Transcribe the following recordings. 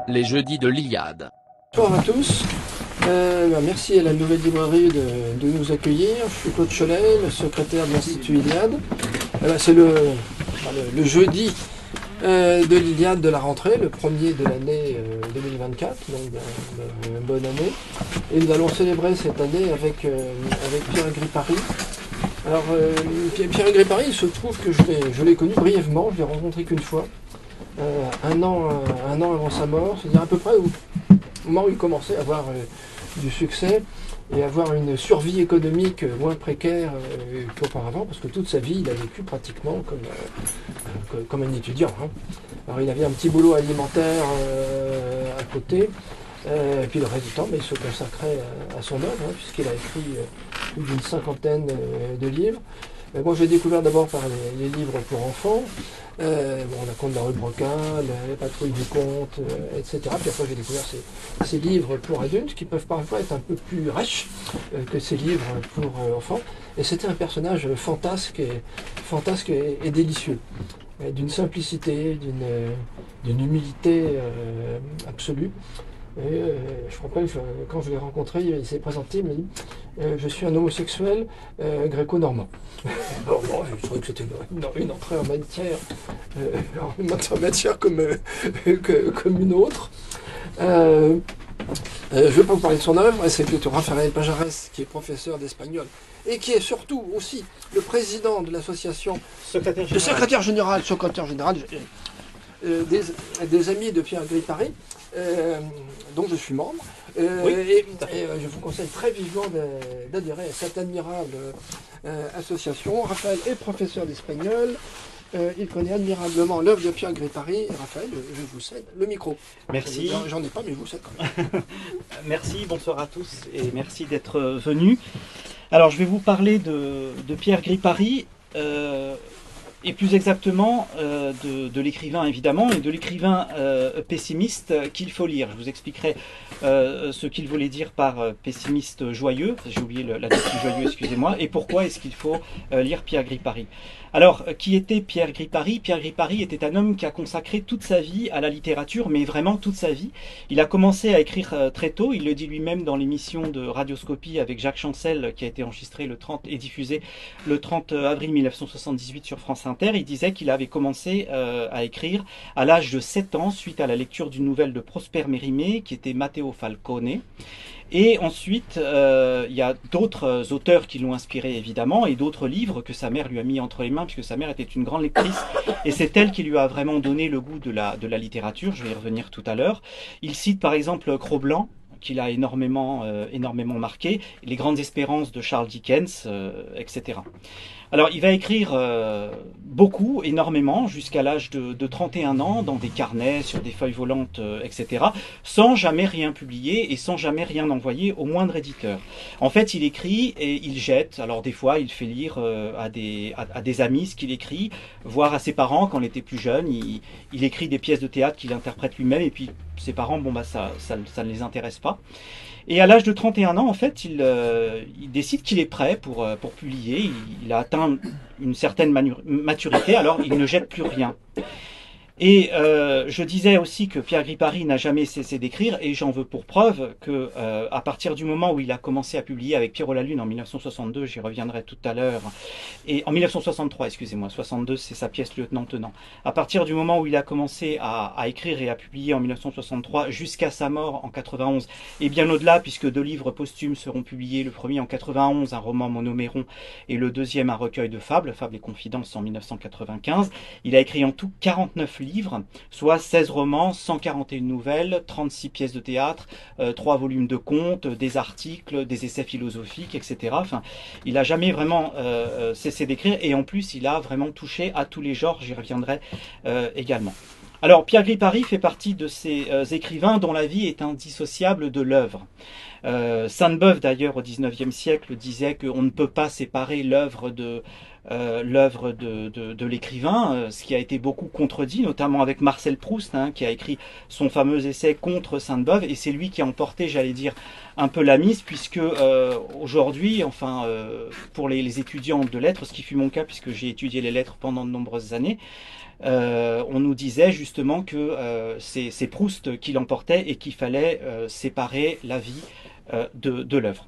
les jeudis de l'Iliade. Bonjour à tous, merci à la Nouvelle Librairie de nous accueillir. Je suis Claude Cholet, le secrétaire de l'Institut Iliade. C'est le jeudi de l'Iliade de la rentrée, le premier de l'année 2024, donc une bonne année. Et nous allons célébrer cette année avec Pierre Gripari. Alors Pierre Gripari, il se trouve que je l'ai connu brièvement, je l'ai rencontré qu'une fois, un an avant sa mort, c'est-à-dire à peu près au moment où il commençait à avoir du succès et avoir une survie économique moins précaire qu'auparavant, parce que toute sa vie, il a vécu pratiquement comme un étudiant. Hein. Alors il avait un petit boulot alimentaire à côté, et puis le reste du temps, mais il se consacrait à son œuvre, hein, puisqu'il a écrit plus d'une cinquantaine de livres. Moi, j'ai découvert d'abord par les livres pour enfants, La Conte de la rue Broca, Les Patrouilles du Comte, etc. Puis après, j'ai découvert ces livres pour adultes qui peuvent parfois être un peu plus riches que ces livres pour enfants. Et c'était un personnage fantasque et délicieux, d'une simplicité, d'une humilité absolue. Et je me rappelle, quand je l'ai rencontré, il s'est présenté, il m'a dit je suis un homosexuel gréco-normand. Bon, je trouvais que c'était une entrée en matière comme une autre. Je ne vais pas vous parler de son œuvre, c'est plutôt Raphaël Pajares, qui est professeur d'espagnol et qui est surtout aussi le président de l'association, secrétaire général des amis de Pierre Gripari, dont je suis membre. Oui, et je vous conseille très vivement d'adhérer à cette admirable association. Raphaël est professeur d'espagnol. Il connaît admirablement l'œuvre de Pierre Gripari. Raphaël, je vous cède le micro. Merci. J'en ai pas, mais je vous cède quand même. Merci, bonsoir à tous et merci d'être venus. Alors, je vais vous parler de Pierre Gripari. Et plus exactement de l'écrivain évidemment, et de l'écrivain pessimiste qu'il faut lire. Je vous expliquerai ce qu'il voulait dire par pessimiste joyeux, j'ai oublié l'adjectif joyeux, excusez-moi, et pourquoi est-ce qu'il faut lire Pierre Gripari. Alors, qui était Pierre Gripari? Pierre Gripari était un homme qui a consacré toute sa vie à la littérature, mais vraiment toute sa vie. Il a commencé à écrire très tôt, il le dit lui-même dans l'émission de Radioscopie avec Jacques Chancel, qui a été enregistrée et diffusée le 30 avril 1978 sur France Inter. Il disait qu'il avait commencé à écrire à l'âge de 7 ans, suite à la lecture d'une nouvelle de Prosper Mérimée, qui était Matteo Falcone. Et ensuite, il y a d'autres auteurs qui l'ont inspiré évidemment, et d'autres livres que sa mère lui a mis entre les mains, puisque sa mère était une grande lectrice, et c'est elle qui lui a vraiment donné le goût de la littérature. Je vais y revenir tout à l'heure. Il cite par exemple Cro-Blanc, qu'il a énormément marqué, Les Grandes Espérances de Charles Dickens, etc. Alors, il va écrire beaucoup, énormément, jusqu'à l'âge de 31 ans, dans des carnets, sur des feuilles volantes, etc., sans jamais rien publier et sans jamais rien envoyer au moindre éditeur. En fait, il écrit et il jette. Alors, des fois, il fait lire à des amis ce qu'il écrit, voire à ses parents quand il était plus jeune. Il écrit des pièces de théâtre qu'il interprète lui-même, et puis ses parents, bon, bah, ça ne les intéresse pas. Et à l'âge de 31 ans, en fait, il décide qu'il est prêt pour publier. Il a atteint une certaine maturité, alors il ne jette plus rien. Et je disais aussi que Pierre Gripari n'a jamais cessé d'écrire, et j'en veux pour preuve que à partir du moment où il a commencé à publier avec Pierrot la Lune en 1962, j'y reviendrai tout à l'heure, et en 1963, excusez-moi, 62 c'est sa pièce Lieutenant Tenant. À partir du moment où il a commencé à écrire et à publier en 1963 jusqu'à sa mort en 91, et bien au-delà, puisque 2 livres posthumes seront publiés, le premier en 91, un roman monoméron, et le deuxième un recueil de fables, Fables et Confidences en 1995, il a écrit en tout 49 livres, soit 16 romans, 141 nouvelles, 36 pièces de théâtre, 3 volumes de contes, des articles, des essais philosophiques, etc. Enfin, il n'a jamais vraiment cessé d'écrire, et en plus il a vraiment touché à tous les genres, j'y reviendrai également. Alors, Pierre Gripari fait partie de ces écrivains dont la vie est indissociable de l'œuvre. Sainte-Beuve, d'ailleurs, au XIXe siècle, disait qu'on ne peut pas séparer l'œuvre de l'œuvre de l'écrivain, ce qui a été beaucoup contredit, notamment avec Marcel Proust, hein, qui a écrit son fameux essai contre Sainte-Beuve, et c'est lui qui a emporté, j'allais dire, un peu la mise, puisque aujourd'hui, enfin, pour les étudiants de lettres, ce qui fut mon cas, puisque j'ai étudié les lettres pendant de nombreuses années, on nous disait justement que c'est Proust qui l'emportait et qu'il fallait séparer la vie de l'œuvre.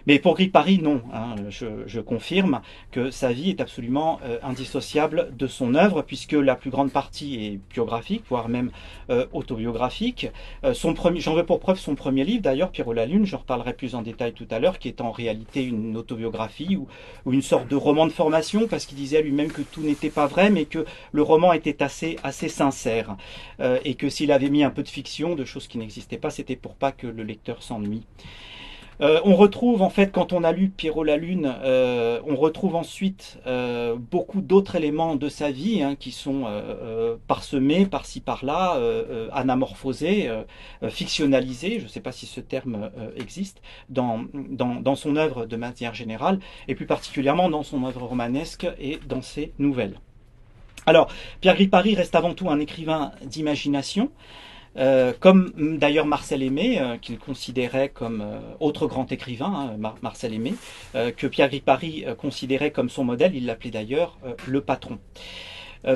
Mais pour Gripari, non. Hein, je confirme que sa vie est absolument indissociable de son œuvre, puisque la plus grande partie est biographique, voire même autobiographique. J'en veux pour preuve son premier livre, d'ailleurs, Pierrot la Lune, j'en reparlerai plus en détail tout à l'heure, qui est en réalité une autobiographie ou une sorte de roman de formation, parce qu'il disait lui-même que tout n'était pas vrai, mais que le roman était assez sincère, et que s'il avait mis un peu de fiction, de choses qui n'existaient pas, c'était pour pas que le lecteur s'ennuie. On retrouve en fait, quand on a lu Pierrot la Lune, on retrouve ensuite beaucoup d'autres éléments de sa vie hein, qui sont parsemés par-ci par-là, anamorphosés, fictionnalisés, je ne sais pas si ce terme existe, dans son œuvre de manière générale, et plus particulièrement dans son œuvre romanesque et dans ses nouvelles. Alors, Pierre Gripari reste avant tout un écrivain d'imagination, comme d'ailleurs Marcel Aimé, qu'il considérait comme autre grand écrivain, hein, Marcel Aimé, que Pierre Gripari considérait comme son modèle, il l'appelait d'ailleurs le patron.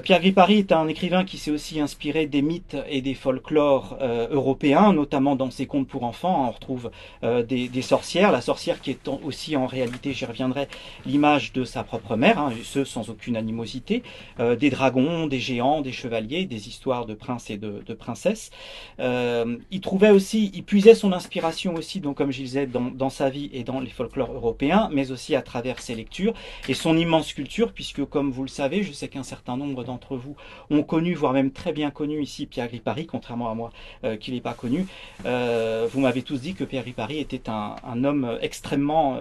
Pierre Gripari est un écrivain qui s'est aussi inspiré des mythes et des folklores européens, notamment dans ses contes pour enfants. On retrouve des sorcières, la sorcière qui est aussi en réalité, j'y reviendrai, l'image de sa propre mère, hein, ce sans aucune animosité, des dragons, des géants, des chevaliers, des histoires de princes et de princesses. Il puisait son inspiration aussi, donc comme je disais, dans sa vie et dans les folklores européens, mais aussi à travers ses lectures et son immense culture, puisque comme vous le savez, je sais qu'un certain nombre d'entre vous ont connu, voire même très bien connu ici Pierre Gripari, contrairement à moi qui ne l'ai pas connu. Vous m'avez tous dit que Pierre Gripari était un homme extrêmement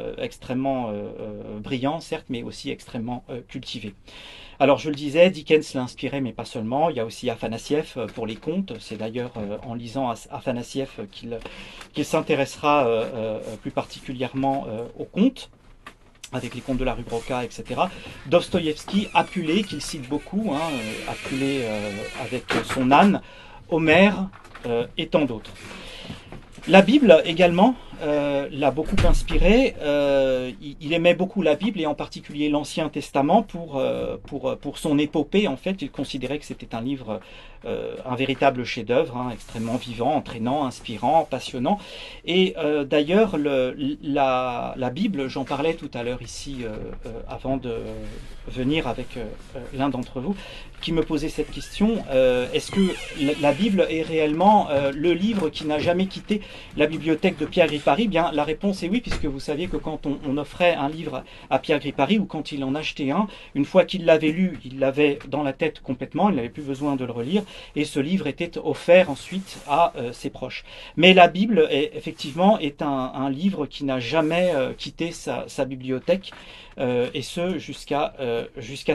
brillant, certes, mais aussi extrêmement cultivé. Alors je le disais, Dickens l'a inspiré, mais pas seulement. Il y a aussi Afanassieff pour les contes. C'est d'ailleurs en lisant Afanassieff qu'il s'intéressera plus particulièrement aux contes, avec les contes de la rue Broca, etc. Dostoïevski, Apulé, qu'il cite beaucoup, hein, Apulé avec son âne, Homère et tant d'autres. La Bible également l'a beaucoup inspiré. Il aimait beaucoup la Bible et en particulier l'Ancien Testament pour son épopée. En fait, il considérait que c'était un livre, un véritable chef-d'œuvre, hein, extrêmement vivant, entraînant, inspirant, passionnant. Et d'ailleurs, la Bible, j'en parlais tout à l'heure ici avant de venir avec l'un d'entre vous, qui me posait cette question, est-ce que la Bible est réellement le livre qui n'a jamais quitté la bibliothèque de Pierre Gripari? Bien, la réponse est oui, puisque vous saviez que quand on offrait un livre à Pierre Gripari, ou quand il en achetait un, une fois qu'il l'avait lu, il l'avait dans la tête complètement, il n'avait plus besoin de le relire, et ce livre était offert ensuite à ses proches. Mais la Bible, effectivement, est un livre qui n'a jamais quitté sa bibliothèque, et ce jusqu'à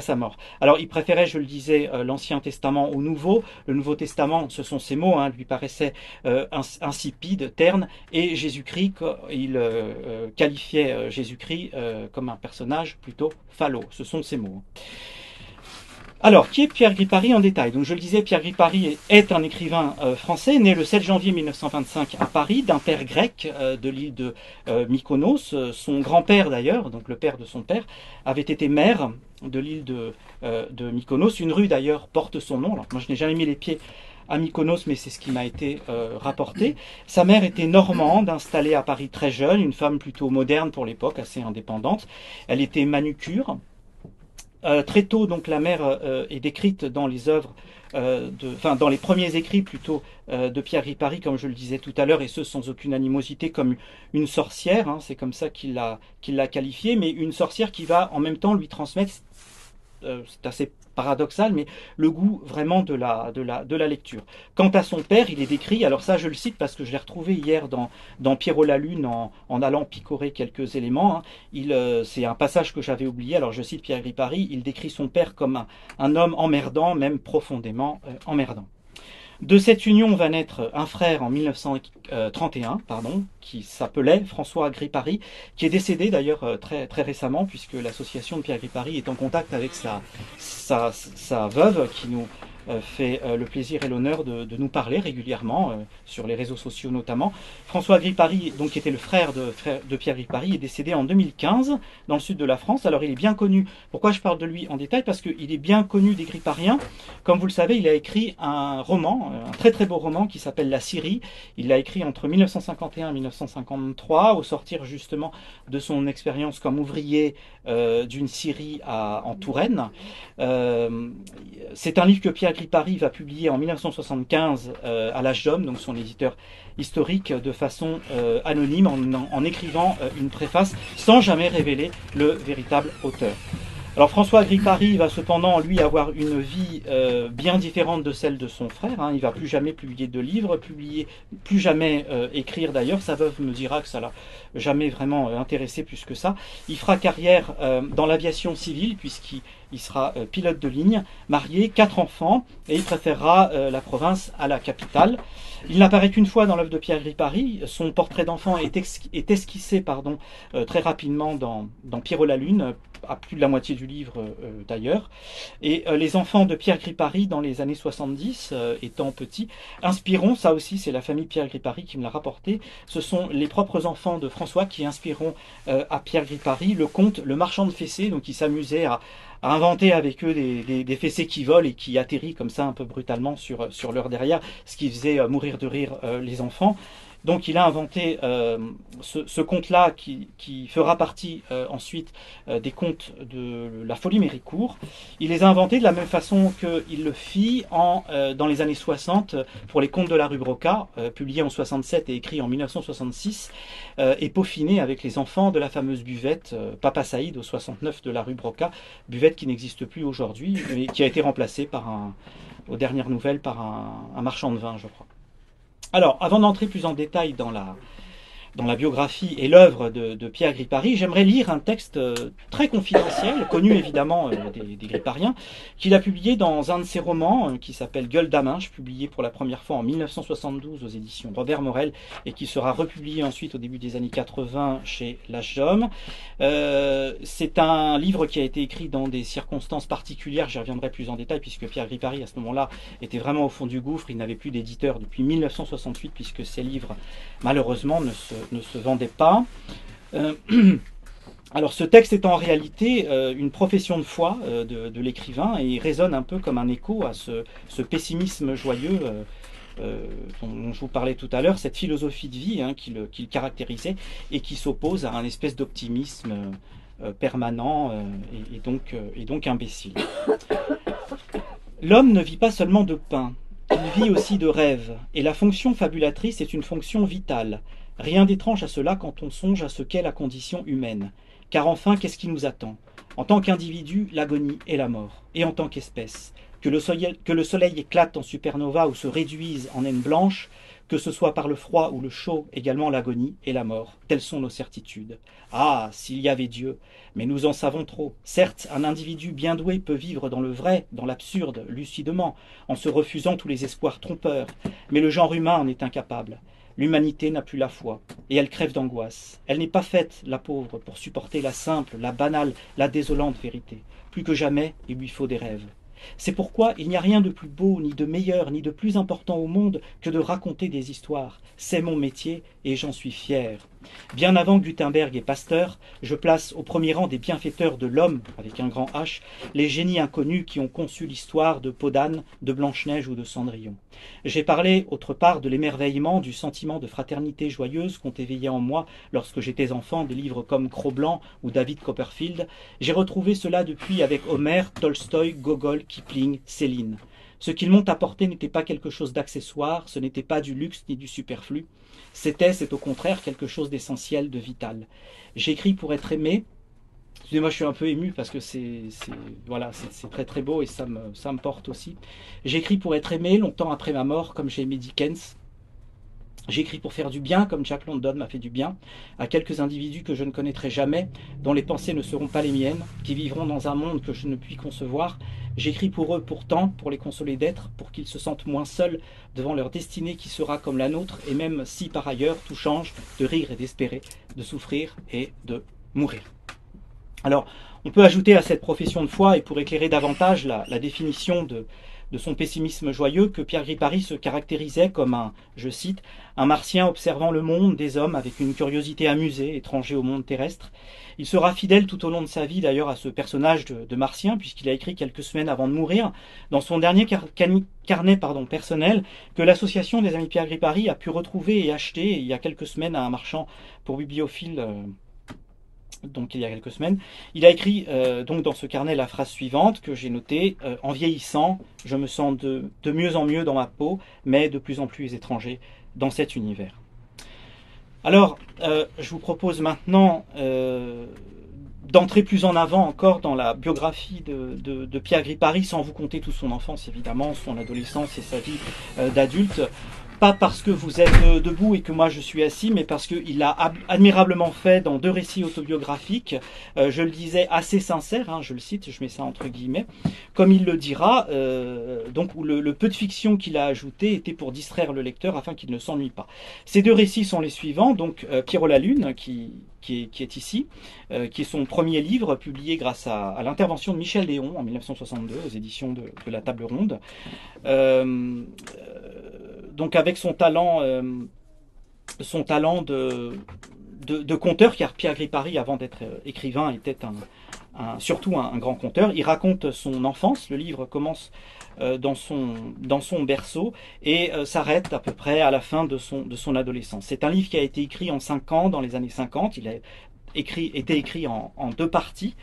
sa mort. Alors il préférait, je le disais, l'Ancien Testament au Nouveau. Le Nouveau Testament, ce sont ses mots, hein, lui paraissait insipide, terne, et Jésus-Christ, il qualifiait Jésus-Christ comme un personnage plutôt falot. Ce sont ses mots. Alors, qui est Pierre Gripari en détail? Donc, je le disais, Pierre Gripari est un écrivain français, né le 7 janvier 1925 à Paris, d'un père grec de l'île de Mykonos. Son grand-père, d'ailleurs, donc le père de son père, avait été maire de l'île de Mykonos. Une rue, d'ailleurs, porte son nom. Alors, moi, je n'ai jamais mis les pieds à Mykonos, mais c'est ce qui m'a été rapporté. Sa mère était normande, installée à Paris très jeune, une femme plutôt moderne pour l'époque, assez indépendante. Elle était manucure. Très tôt, donc, la mère est décrite dans les œuvres, dans les premiers écrits plutôt de Pierre Gripari, comme je le disais tout à l'heure, et ce sans aucune animosité, comme une sorcière. Hein, c'est comme ça qu'il l'a qualifiée, mais une sorcière qui va en même temps lui transmettre, c'est assez paradoxal, mais le goût vraiment de la lecture. Quant à son père, il est décrit, alors ça je le cite parce que je l'ai retrouvé hier dans Pierrot la Lune en allant picorer quelques éléments. Hein. C'est un passage que j'avais oublié, alors je cite Pierre Gripari, il décrit son père comme un homme emmerdant, même profondément emmerdant. De cette union va naître un frère en 1931, qui s'appelait François Gripari, qui est décédé d'ailleurs très récemment, puisque l'association de Pierre Gripari est en contact avec sa veuve, qui nous fait le plaisir et l'honneur de nous parler régulièrement, sur les réseaux sociaux notamment. François Gripari, donc, qui était le frère de Pierre Gripari, est décédé en 2015 dans le sud de la France. Alors il est bien connu. Pourquoi je parle de lui en détail? Parce qu'il est bien connu des Gripariens. Comme vous le savez, il a écrit un roman, un très beau roman qui s'appelle La Syrie. Il l'a écrit entre 1951 et 1953, au sortir justement de son expérience comme ouvrier d'une scierie en Touraine. C'est un livre que Pierre Gripari va publier en 1975 à l'Âge d'Homme, donc son éditeur historique, de façon anonyme, en écrivant une préface sans jamais révéler le véritable auteur. Alors François Gripari va cependant, lui, avoir une vie bien différente de celle de son frère. Il ne va plus jamais publier de livres, plus jamais écrire d'ailleurs. Sa veuve me dira que ça l'a jamais vraiment intéressé plus que ça. Il fera carrière dans l'aviation civile, puisqu'il sera pilote de ligne, marié, 4 enfants, et il préférera la province à la capitale. Il n'apparaît qu'une fois dans l'œuvre de Pierre Gripari. Son portrait d'enfant est esquissé très rapidement dans Pierrot la Lune, à plus de la moitié du livre d'ailleurs. Et les enfants de Pierre Gripari dans les années 70, étant petits, inspireront, ça aussi c'est la famille Pierre Gripari qui me l'a rapporté, ce sont les propres enfants de François qui inspireront à Pierre Gripari le conte Le Marchand de Fessées, donc il s'amusait à inventer avec eux des fessées qui volent et qui atterrissent comme ça un peu brutalement sur leur derrière, ce qui faisait mourir de rire les enfants. Donc il a inventé ce conte-là qui fera partie ensuite des contes de la Folie Méricourt. Il les a inventés de la même façon qu'il le fit dans les années 60 pour les contes de la rue Broca, publiés en 67 et écrits en 1966, et peaufinés avec les enfants de la fameuse buvette Papa Saïd au 69 de la rue Broca, buvette qui n'existe plus aujourd'hui, mais qui a été remplacée aux dernières nouvelles par un marchand de vin, je crois. Alors, avant d'entrer plus en détail dans la biographie et l'œuvre de Pierre Gripari, j'aimerais lire un texte très confidentiel, connu évidemment des Gripariens, qu'il a publié dans un de ses romans qui s'appelle Gueule d'Aminche, publié pour la première fois en 1972 aux éditions Robert Morel et qui sera republié ensuite au début des années 80 chez l'Âge d'Homme. C'est un livre qui a été écrit dans des circonstances particulières, j'y reviendrai plus en détail, puisque Pierre Gripari à ce moment-là était vraiment au fond du gouffre, il n'avait plus d'éditeur depuis 1968, puisque ses livres malheureusement ne se vendait pas. Alors ce texte est en réalité une profession de foi de l'écrivain et il résonne un peu comme un écho à ce pessimisme joyeux dont je vous parlais tout à l'heure, cette philosophie de vie qu'il caractérisait et qui s'oppose à un espèce d'optimisme permanent et donc imbécile. L'homme ne vit pas seulement de pain, il vit aussi de rêves, et la fonction fabulatrice est une fonction vitale. Rien d'étrange à cela quand on songe à ce qu'est la condition humaine. Car enfin, qu'est-ce qui nous attend? En tant qu'individu, l'agonie et la mort. Et en tant qu'espèce. Que le soleil éclate en supernova ou se réduise en naine blanche, que ce soit par le froid ou le chaud, également l'agonie et la mort. Telles sont nos certitudes. Ah, s'il y avait Dieu! Mais nous en savons trop. Certes, un individu bien doué peut vivre dans le vrai, dans l'absurde, lucidement, en se refusant tous les espoirs trompeurs. Mais le genre humain en est incapable. L'humanité n'a plus la foi, et elle crève d'angoisse. Elle n'est pas faite, la pauvre, pour supporter la simple, la banale, la désolante vérité. Plus que jamais, il lui faut des rêves. C'est pourquoi il n'y a rien de plus beau, ni de meilleur, ni de plus important au monde que de raconter des histoires. C'est mon métier et j'en suis fier. Bien avant Gutenberg et Pasteur, je place au premier rang des bienfaiteurs de l'homme, avec un grand H, les génies inconnus qui ont conçu l'histoire de Podane, de Blanche-Neige ou de Cendrillon. J'ai parlé, autre part, de l'émerveillement, du sentiment de fraternité joyeuse qu'ont éveillé en moi, lorsque j'étais enfant, des livres comme Cro-Blanc ou David Copperfield. J'ai retrouvé cela depuis avec Homère, Tolstoï, Gogol, Kipling, Céline. Ce qu'ils m'ont apporté n'était pas quelque chose d'accessoire, ce n'était pas du luxe ni du superflu. C'est au contraire quelque chose d'essentiel, de vital. J'écris pour être aimé. Excusez-moi, je suis un peu ému parce que c'est très très beau et ça me porte aussi. J'écris pour être aimé longtemps après ma mort, comme j'ai aimé Dickens. J'écris pour faire du bien, comme Jack London m'a fait du bien, à quelques individus que je ne connaîtrai jamais, dont les pensées ne seront pas les miennes, qui vivront dans un monde que je ne puis concevoir. J'écris pour eux pourtant, pour les consoler d'être, pour qu'ils se sentent moins seuls devant leur destinée qui sera comme la nôtre, et même si par ailleurs tout change, de rire et d'espérer, de souffrir et de mourir. Alors, on peut ajouter à cette profession de foi, et pour éclairer davantage la définition de son pessimisme joyeux, que Pierre Gripari se caractérisait comme un, je cite, un martien observant le monde des hommes avec une curiosité amusée, étranger au monde terrestre. Il sera fidèle tout au long de sa vie d'ailleurs à ce personnage de martien, puisqu'il a écrit quelques semaines avant de mourir, dans son dernier carnet personnel, que l'association des Amis Pierre Gripari a pu retrouver et acheter il y a quelques semaines à un marchand pour bibliophile. Donc il y a quelques semaines, il a écrit donc dans ce carnet la phrase suivante que j'ai notée: en vieillissant, je me sens de mieux en mieux dans ma peau, mais de plus en plus étranger dans cet univers. Alors, je vous propose maintenant d'entrer plus en avant encore dans la biographie de Pierre Gripari, sans vous compter toute son enfance évidemment, son adolescence et sa vie d'adulte. Pas parce que vous êtes debout et que moi je suis assis, mais parce qu'il l'a admirablement fait dans 2 récits autobiographiques, je le disais, assez sincères, hein, je le cite, je mets ça entre guillemets, comme il le dira, donc où le peu de fiction qu'il a ajouté était pour distraire le lecteur afin qu'il ne s'ennuie pas. Ces 2 récits sont les suivants, donc Pierrot la Lune, qui est ici, qui est son premier livre, publié grâce à l'intervention de Michel Déon en 1962 aux éditions de la Table Ronde. Donc avec son talent de conteur, car Pierre Gripari, avant d'être écrivain, était surtout un grand conteur. Il raconte son enfance. Le livre commence dans son berceau et s'arrête à peu près à la fin de son adolescence. C'est un livre qui a été écrit en 5 ans, dans les années 50. Il a été écrit en 2 parties.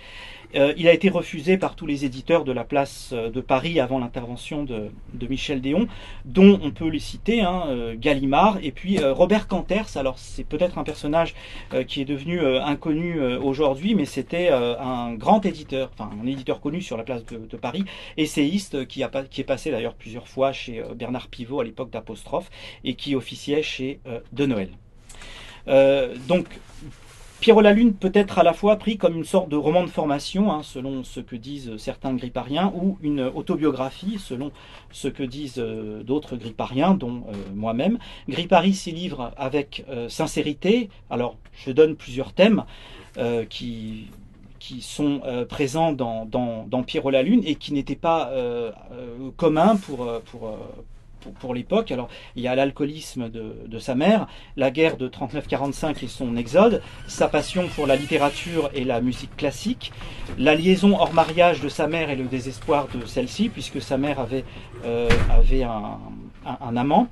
Il a été refusé par tous les éditeurs de la place de Paris avant l'intervention de Michel Déon, dont on peut les citer, hein, Gallimard, et puis Robert Canters. Alors c'est peut-être un personnage qui est devenu inconnu aujourd'hui, mais c'était un grand éditeur, enfin un éditeur connu sur la place de Paris, essayiste qui est passé d'ailleurs plusieurs fois chez Bernard Pivot à l'époque d'Apostrophe, et qui officiait chez De Noël. Donc Pierrot la Lune peut être à la fois pris comme une sorte de roman de formation, hein, selon ce que disent certains gripariens, ou une autobiographie, selon ce que disent d'autres gripariens, dont moi-même. Gripari s'y livre avec sincérité. Alors, je donne plusieurs thèmes qui sont présents dans Pierrot la Lune et qui n'étaient pas communs pour l'époque. Alors, il y a l'alcoolisme de sa mère, la guerre de 39-45 et son exode, sa passion pour la littérature et la musique classique, la liaison hors mariage de sa mère et le désespoir de celle-ci, puisque sa mère avait un amant,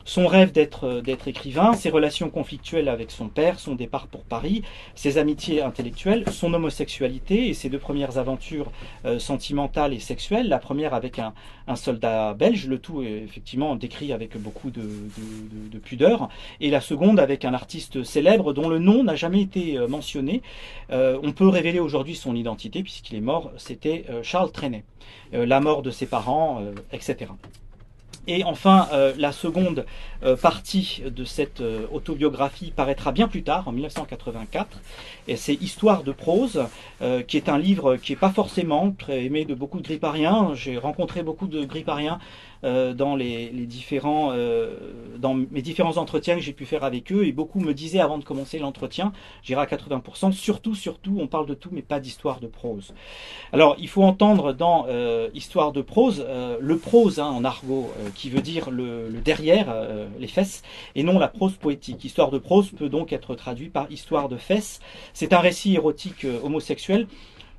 son rêve d'être écrivain, ses relations conflictuelles avec son père, son départ pour Paris, ses amitiés intellectuelles, son homosexualité et ses 2 premières aventures sentimentales et sexuelles, la première avec un soldat belge, le tout effectivement décrit avec beaucoup de pudeur, et la seconde avec un artiste célèbre dont le nom n'a jamais été mentionné. On peut révéler aujourd'hui son identité puisqu'il est mort, c'était Charles Trenet. La mort de ses parents, etc. Et enfin, la seconde partie de cette autobiographie paraîtra bien plus tard, en 1984, et c'est Histoire de prose, qui est un livre qui n'est pas forcément très aimé de beaucoup de gripariens. J'ai rencontré beaucoup de gripariens dans dans mes différents entretiens que j'ai pu faire avec eux, et beaucoup me disaient avant de commencer l'entretien, j'irai à 80%, surtout, on parle de tout, mais pas d'histoire de prose. Alors, il faut entendre dans Histoire de prose, le prose, hein, en argot, qui veut dire le derrière, les fesses, et non la prose poétique. Histoire de prose peut donc être traduit par histoire de fesses. C'est un récit érotique homosexuel.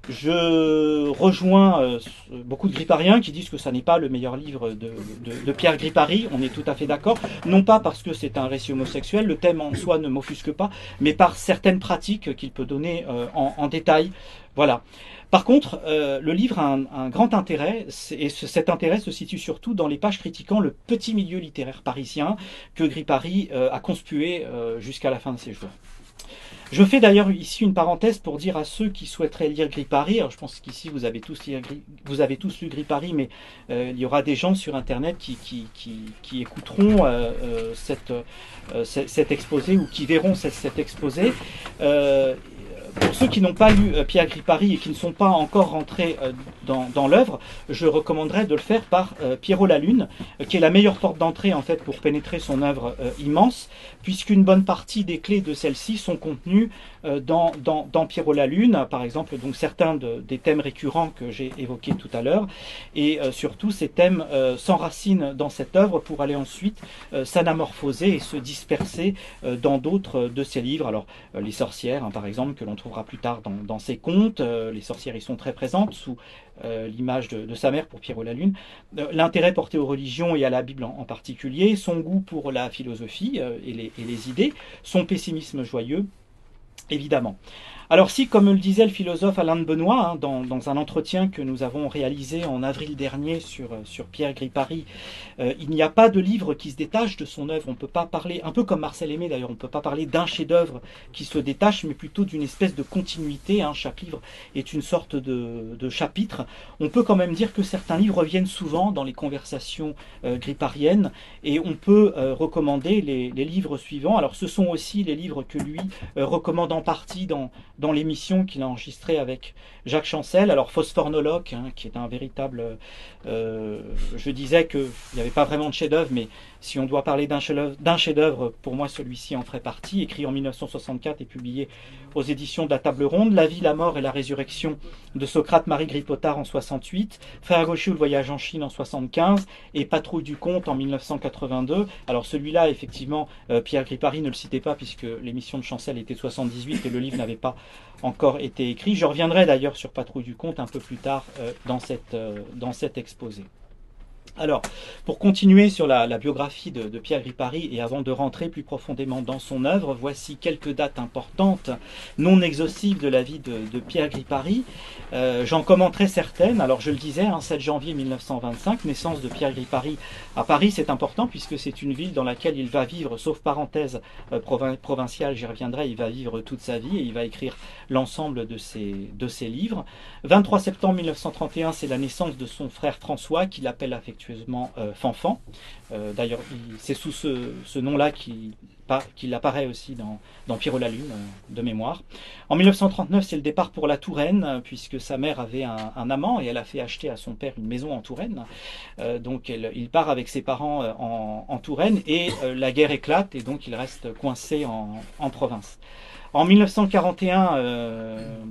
Je rejoins beaucoup de gripariens qui disent que ça n'est pas le meilleur livre de Pierre Gripari. On est tout à fait d'accord. Non pas parce que c'est un récit homosexuel, le thème en soi ne m'offusque pas, mais par certaines pratiques qu'il peut donner en détail. Voilà. Par contre, le livre a un grand intérêt, et cet intérêt se situe surtout dans les pages critiquant le petit milieu littéraire parisien que Gripari a conspué jusqu'à la fin de ses jours. Je fais d'ailleurs ici une parenthèse pour dire à ceux qui souhaiteraient lire Gripari, alors je pense qu'ici vous avez tous lu Gripari, mais il y aura des gens sur Internet qui écouteront cet exposé ou qui verront cet exposé. Pour ceux qui n'ont pas lu Pierre Gripari et qui ne sont pas encore rentrés dans l'œuvre, je recommanderais de le faire par Pierrot la Lune, qui est la meilleure porte d'entrée en fait pour pénétrer son œuvre immense, puisqu'une bonne partie des clés de celle-ci sont contenues dans Pierrot la Lune, par exemple donc certains des thèmes récurrents que j'ai évoqués tout à l'heure, et surtout ces thèmes s'enracinent dans cette œuvre pour aller ensuite s'anamorphoser et se disperser dans d'autres de ses livres. Alors les sorcières, hein, par exemple, que l'on trouvera plus tard dans ses contes, les sorcières y sont très présentes sous l'image de sa mère pour Pierrot la Lune, l'intérêt porté aux religions et à la Bible en particulier, son goût pour la philosophie et les idées, son pessimisme joyeux, évidemment. Alors si, comme le disait le philosophe Alain de Benoît, hein, dans un entretien que nous avons réalisé en avril dernier sur Pierre Gripari, il n'y a pas de livre qui se détache de son œuvre. On ne peut pas parler, un peu comme Marcel Aimé d'ailleurs, on ne peut pas parler d'un chef-d'œuvre qui se détache, mais plutôt d'une espèce de continuité. Hein. Chaque livre est une sorte de chapitre. On peut quand même dire que certains livres reviennent souvent dans les conversations gripariennes, et on peut recommander les livres suivants. Alors ce sont aussi les livres que lui recommande en partie dans l'émission qu'il a enregistrée avec Jacques Chancel. Alors Phosphorenologue, hein, qui est un véritable... je disais qu'il n'y avait pas vraiment de chef-d'œuvre, mais si on doit parler d'un chef-d'œuvre, pour moi celui-ci en ferait partie, écrit en 1964 et publié aux éditions de la Table Ronde. La vie, la mort et la résurrection de Socrate-Marie Gripotard en 68, Frère Gaucher ou le voyage en Chine en 75, et Patrouille du Comte en 1982. Alors celui-là, effectivement, Pierre Gripari ne le citait pas puisque l'émission de Chancel était 78 et le livre n'avait pas encore été écrit. Je reviendrai d'ailleurs sur Patrouille du Comte un peu plus tard dans cet exposé. Alors, pour continuer sur la biographie de Pierre Gripari et avant de rentrer plus profondément dans son œuvre, voici quelques dates importantes, non exhaustives de la vie de Pierre Gripari. J'en commenterai certaines. Alors, je le disais, 7 janvier 1925, naissance de Pierre Gripari à Paris. C'est important puisque c'est une ville dans laquelle il va vivre, sauf parenthèse provinciale, j'y reviendrai, il va vivre toute sa vie et il va écrire l'ensemble de ses livres. 23 septembre 1931, c'est la naissance de son frère François, qu'il appelle affectueusement Fanfan. D'ailleurs, c'est sous ce nom-là qu'il apparaît aussi dans Pierrot la Lune, de mémoire. En 1939, c'est le départ pour la Touraine, puisque sa mère avait un amant et elle a fait acheter à son père une maison en Touraine. Donc il part avec ses parents en Touraine et la guerre éclate et donc il reste coincé en province. En 1941,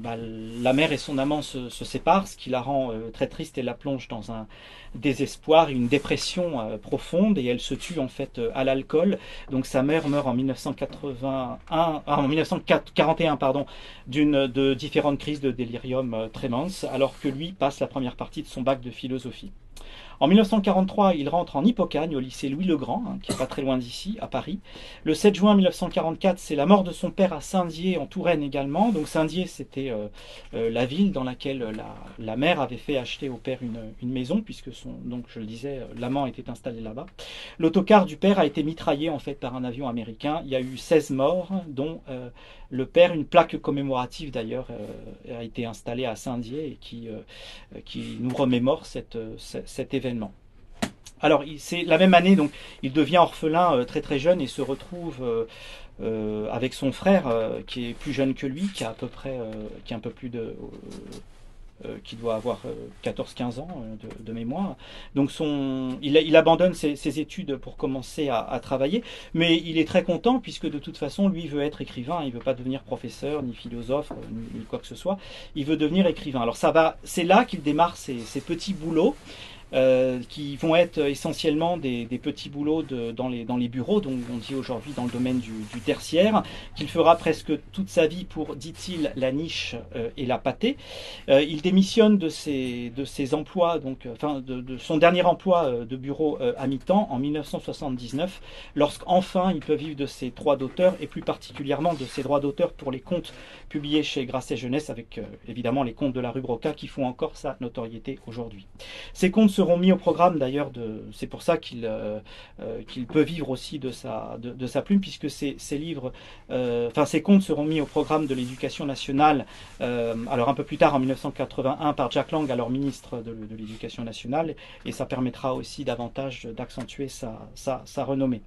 la mère et son amant se séparent, ce qui la rend très triste et la plonge dans un désespoir, une dépression profonde, et elle se tue en fait à l'alcool. Donc sa mère meurt en 1941 de différentes crises de délirium tremens, alors que lui passe la première partie de son bac de philosophie. En 1943, il rentre en Hippocagne au lycée Louis-le-Grand, qui n'est pas très loin d'ici, à Paris. Le 7 juin 1944, c'est la mort de son père à Saint-Dié, en Touraine également. Donc Saint-Dié, c'était la ville dans laquelle la mère avait fait acheter au père une maison, puisque donc je le disais, l'amant était installé là-bas. L'autocar du père a été mitraillé en fait par un avion américain. Il y a eu 16 morts, dont le père, une plaque commémorative d'ailleurs, a été installée à Saint-Dié et qui nous remémore cet événement. Alors, c'est la même année, donc il devient orphelin très très jeune et se retrouve avec son frère qui est plus jeune que lui, qui a à peu près, qui est un peu plus qui doit avoir 14-15 ans de mémoire. Donc il abandonne ses études pour commencer à travailler, mais il est très content puisque de toute façon, lui veut être écrivain, il ne veut pas devenir professeur, ni philosophe, ni quoi que ce soit, il veut devenir écrivain. Alors c'est là qu'il démarre ses petits boulots, qui vont être essentiellement des petits boulots dans les bureaux, donc on dit aujourd'hui dans le domaine du tertiaire, qu'il fera presque toute sa vie pour, dit-il, la niche et la pâtée. Il démissionne de ses emplois, donc, de son dernier emploi de bureau à mi-temps en 1979, lorsqu'enfin il peut vivre de ses droits d'auteur, et plus particulièrement de ses droits d'auteur pour les contes publiés chez Grasset Jeunesse, avec évidemment les contes de la rue Broca qui font encore sa notoriété aujourd'hui. Ces contes seront mis au programme d'ailleurs, c'est pour ça qu'il peut vivre aussi de sa plume, puisque ces contes seront mis au programme de l'éducation nationale, alors un peu plus tard en 1981 par Jack Lang, alors ministre de l'éducation nationale, et ça permettra aussi davantage d'accentuer sa renommée.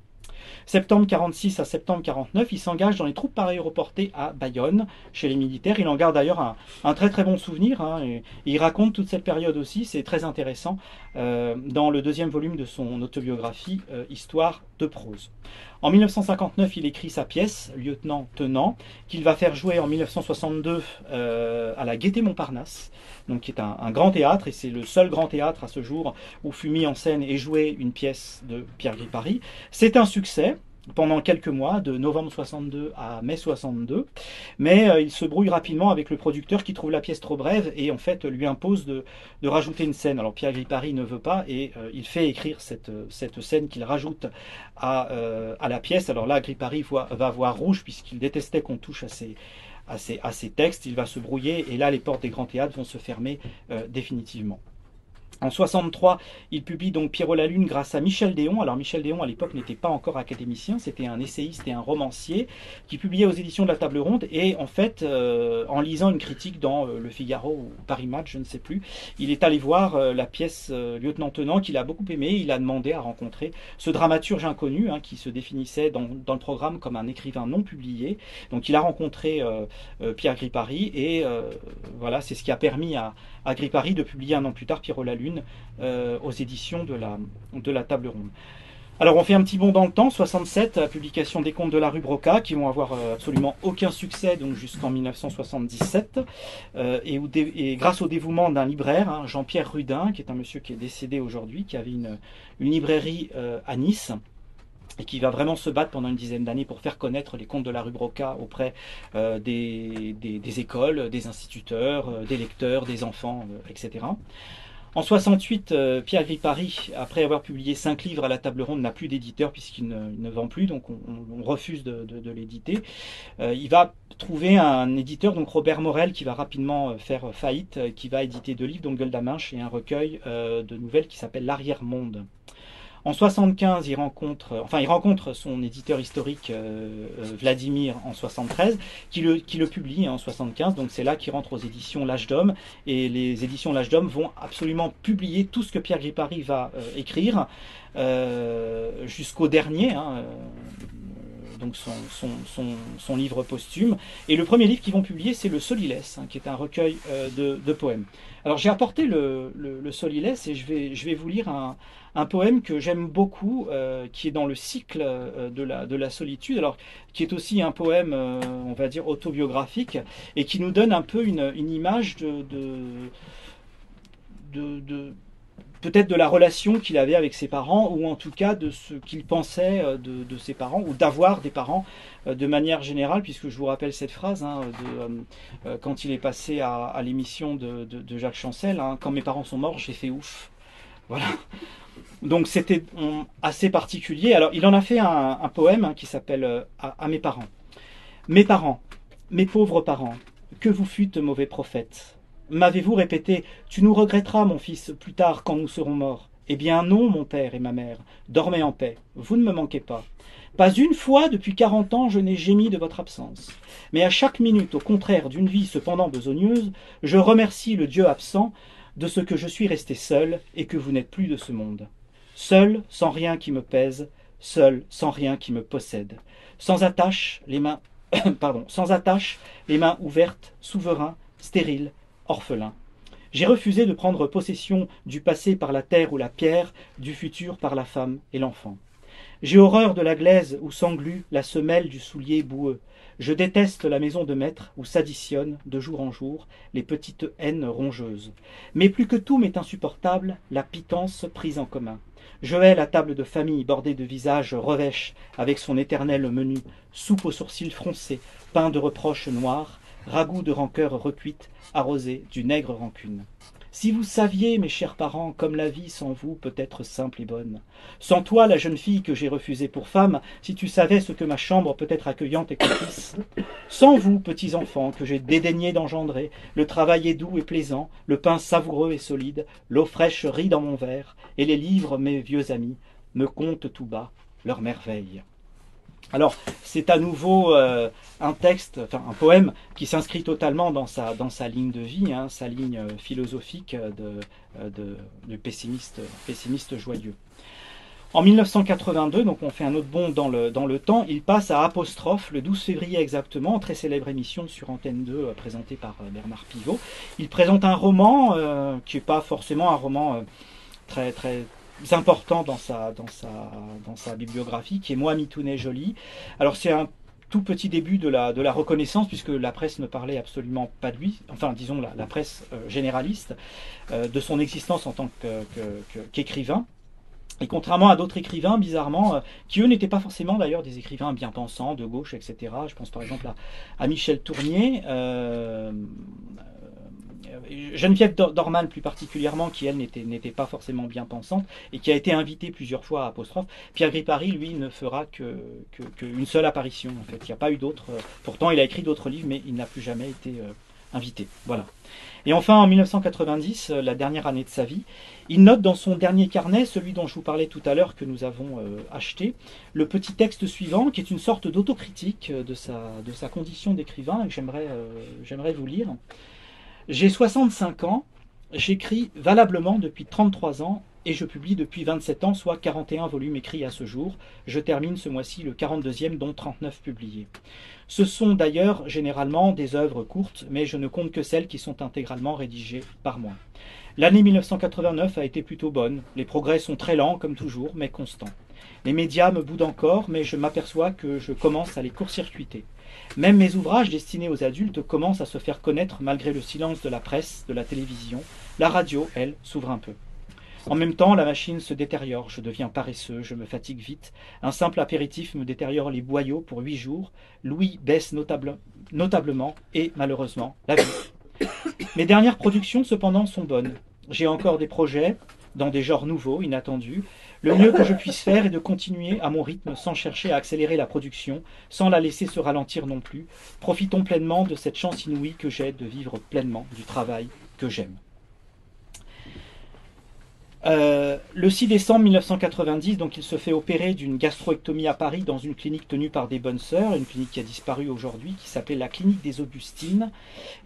Septembre 46 à septembre 49, il s'engage dans les troupes aéroportées à Bayonne, chez les militaires. Il en garde d'ailleurs un très très bon souvenir, hein, et il raconte toute cette période aussi, c'est très intéressant, dans le deuxième volume de son autobiographie, Histoire de prose. En 1959, il écrit sa pièce, Lieutenant-tenant, qu'il va faire jouer en 1962 à la Gaîté Montparnasse, donc qui est un grand théâtre, et c'est le seul grand théâtre à ce jour où fut mis en scène et joué une pièce de Pierre Gripari. C'est un succès pendant quelques mois, de novembre 62 à mai 62, mais il se brouille rapidement avec le producteur qui trouve la pièce trop brève et en fait lui impose de rajouter une scène. Alors Pierre Gripari ne veut pas et il fait écrire cette scène qu'il rajoute à la pièce. Alors là, Gripari va voir rouge puisqu'il détestait qu'on touche à ces textes. Il va se brouiller et là les portes des grands théâtres vont se fermer définitivement. En 63, il publie donc Pierrot la Lune grâce à Michel Déon. Alors Michel Déon à l'époque n'était pas encore académicien, c'était un essayiste et un romancier qui publiait aux éditions de la Table Ronde, et en fait, en lisant une critique dans Le Figaro ou Paris Match, je ne sais plus, il est allé voir la pièce Lieutenant-tenant qu'il a beaucoup aimé. Il a demandé à rencontrer ce dramaturge inconnu, hein, qui se définissait dans le programme comme un écrivain non publié. Donc il a rencontré Pierre Gripari et voilà, c'est ce qui a permis à Gripari de publier un an plus tard Pierrot la Lune aux éditions de la Table Ronde. Alors on fait un petit bond dans le temps, 67, la publication des contes de la rue Broca, qui vont avoir absolument aucun succès donc jusqu'en 1977, et grâce au dévouement d'un libraire, hein, Jean-Pierre Rudin, qui est un monsieur qui est décédé aujourd'hui, qui avait une librairie à Nice, et qui va vraiment se battre pendant une dizaine d'années pour faire connaître les contes de la rue Broca auprès des écoles, des instituteurs, des lecteurs, des enfants, etc. En 68, Pierre Gripari, après avoir publié 5 livres à la Table Ronde, n'a plus d'éditeur puisqu'il ne vend plus, donc on refuse de l'éditer. Il va trouver un éditeur, donc Robert Morel, qui va rapidement faire faillite, qui va éditer 2 livres, donc Gueule d'Aminche et un recueil de nouvelles qui s'appelle L'Arrière-Monde. En 75, il rencontre son éditeur historique Vladimir en 73, qui le publie en 75. Donc c'est là qu'il rentre aux éditions L'Âge d'Homme, et les éditions L'Âge d'Homme vont absolument publier tout ce que Pierre Gripari va écrire jusqu'au dernier. Hein, donc son livre posthume. Et le premier livre qu'ils vont publier, c'est le Solilès, hein, qui est un recueil de poèmes. Alors j'ai apporté le Solilès et je vais vous lire un poème que j'aime beaucoup, qui est dans le cycle de la solitude, alors qui est aussi un poème, on va dire, autobiographique, et qui nous donne un peu une image peut-être de la relation qu'il avait avec ses parents, ou en tout cas de ce qu'il pensait de ses parents, ou d'avoir des parents de manière générale, puisque je vous rappelle cette phrase, hein, quand il est passé à l'émission de Jacques Chancel, hein, quand mes parents sont morts, j'ai fait ouf. Voilà. Donc c'était assez particulier. Alors il en a fait un poème, hein, qui s'appelle à mes parents. Mes parents, mes pauvres parents, que vous fûtes mauvais prophètes. M'avez-vous répété, tu nous regretteras, mon fils, plus tard quand nous serons morts? Eh bien non, mon père et ma mère, dormez en paix, vous ne me manquez pas. Pas une fois depuis 40 ans je n'ai gémi de votre absence. Mais à chaque minute, au contraire d'une vie cependant besogneuse, je remercie le Dieu absent de ce que je suis resté seul et que vous n'êtes plus de ce monde. Seul, sans rien qui me pèse, seul, sans rien qui me possède. Sans attache, les mains ouvertes, souverain, stériles, orphelin. J'ai refusé de prendre possession du passé par la terre ou la pierre, du futur par la femme et l'enfant. J'ai horreur de la glaise où s'englue la semelle du soulier boueux. Je déteste la maison de maître où s'additionnent, de jour en jour, les petites haines rongeuses. Mais plus que tout m'est insupportable, la pitance prise en commun. Je hais la table de famille bordée de visages revêches avec son éternel menu, soupe aux sourcils froncés, pain de reproches noirs, ragoût de rancœur recuite, arrosé d'une aigre rancune. Si vous saviez, mes chers parents, comme la vie sans vous peut être simple et bonne. Sans toi, la jeune fille que j'ai refusée pour femme, si tu savais ce que ma chambre peut être accueillante et complice. Sans vous, petits enfants, que j'ai dédaigné d'engendrer, le travail est doux et plaisant, le pain savoureux et solide, l'eau fraîche rit dans mon verre, et les livres, mes vieux amis, me content tout bas leurs merveilles. Alors, c'est à nouveau un texte, enfin un poème qui s'inscrit totalement dans sa ligne de vie, hein, sa ligne philosophique de pessimiste joyeux. En 1982, donc on fait un autre bond dans le temps, il passe à Apostrophe le 12 février exactement, très célèbre émission sur Antenne 2 présentée par Bernard Pivot. Il présente un roman qui n'est pas forcément un roman très important dans sa bibliographie, qui est Moi, Mitounet Jolie. Alors c'est un tout petit début de la reconnaissance, puisque la presse ne parlait absolument pas de lui, enfin disons la presse généraliste, de son existence en tant qu'écrivain. Et contrairement à d'autres écrivains, bizarrement, qui eux n'étaient pas forcément d'ailleurs des écrivains bien pensants, de gauche, etc. Je pense par exemple à Michel Tournier, Geneviève Dorman plus particulièrement, qui elle n'était pas forcément bien pensante et qui a été invitée plusieurs fois à Apostrophe. Pierre Gripari, lui, ne fera qu'une seule apparition. En fait, il n'y a pas eu d'autres. Pourtant, il a écrit d'autres livres, mais il n'a plus jamais été invité. Voilà. Et enfin, en 1990, la dernière année de sa vie, il note dans son dernier carnet, celui dont je vous parlais tout à l'heure, que nous avons acheté, le petit texte suivant, qui est une sorte d'autocritique de sa condition d'écrivain, et que j'aimerais vous lire. J'ai 65 ans, j'écris valablement depuis 33 ans, et je publie depuis 27 ans, soit 41 volumes écrits à ce jour. Je termine ce mois-ci le 42e, dont 39 publiés. Ce sont d'ailleurs généralement des œuvres courtes, mais je ne compte que celles qui sont intégralement rédigées par moi. L'année 1989 a été plutôt bonne. Les progrès sont très lents, comme toujours, mais constants. Les médias me boudent encore, mais je m'aperçois que je commence à les court-circuiter. Même mes ouvrages destinés aux adultes commencent à se faire connaître malgré le silence de la presse, de la télévision. La radio, elle, s'ouvre un peu. En même temps, la machine se détériore, je deviens paresseux, je me fatigue vite. Un simple apéritif me détériore les boyaux pour 8 jours. L'ouïe baisse notablement et, malheureusement, la vie. Mes dernières productions, cependant, sont bonnes. J'ai encore des projets, dans des genres nouveaux, inattendus. Le mieux que je puisse faire est de continuer à mon rythme sans chercher à accélérer la production, sans la laisser se ralentir non plus. Profitons pleinement de cette chance inouïe que j'ai de vivre pleinement du travail que j'aime. Le 6 décembre 1990, donc il se fait opérer d'une gastroectomie à Paris dans une clinique tenue par des bonnes sœurs, une clinique qui a disparu aujourd'hui, qui s'appelait la clinique des Augustines.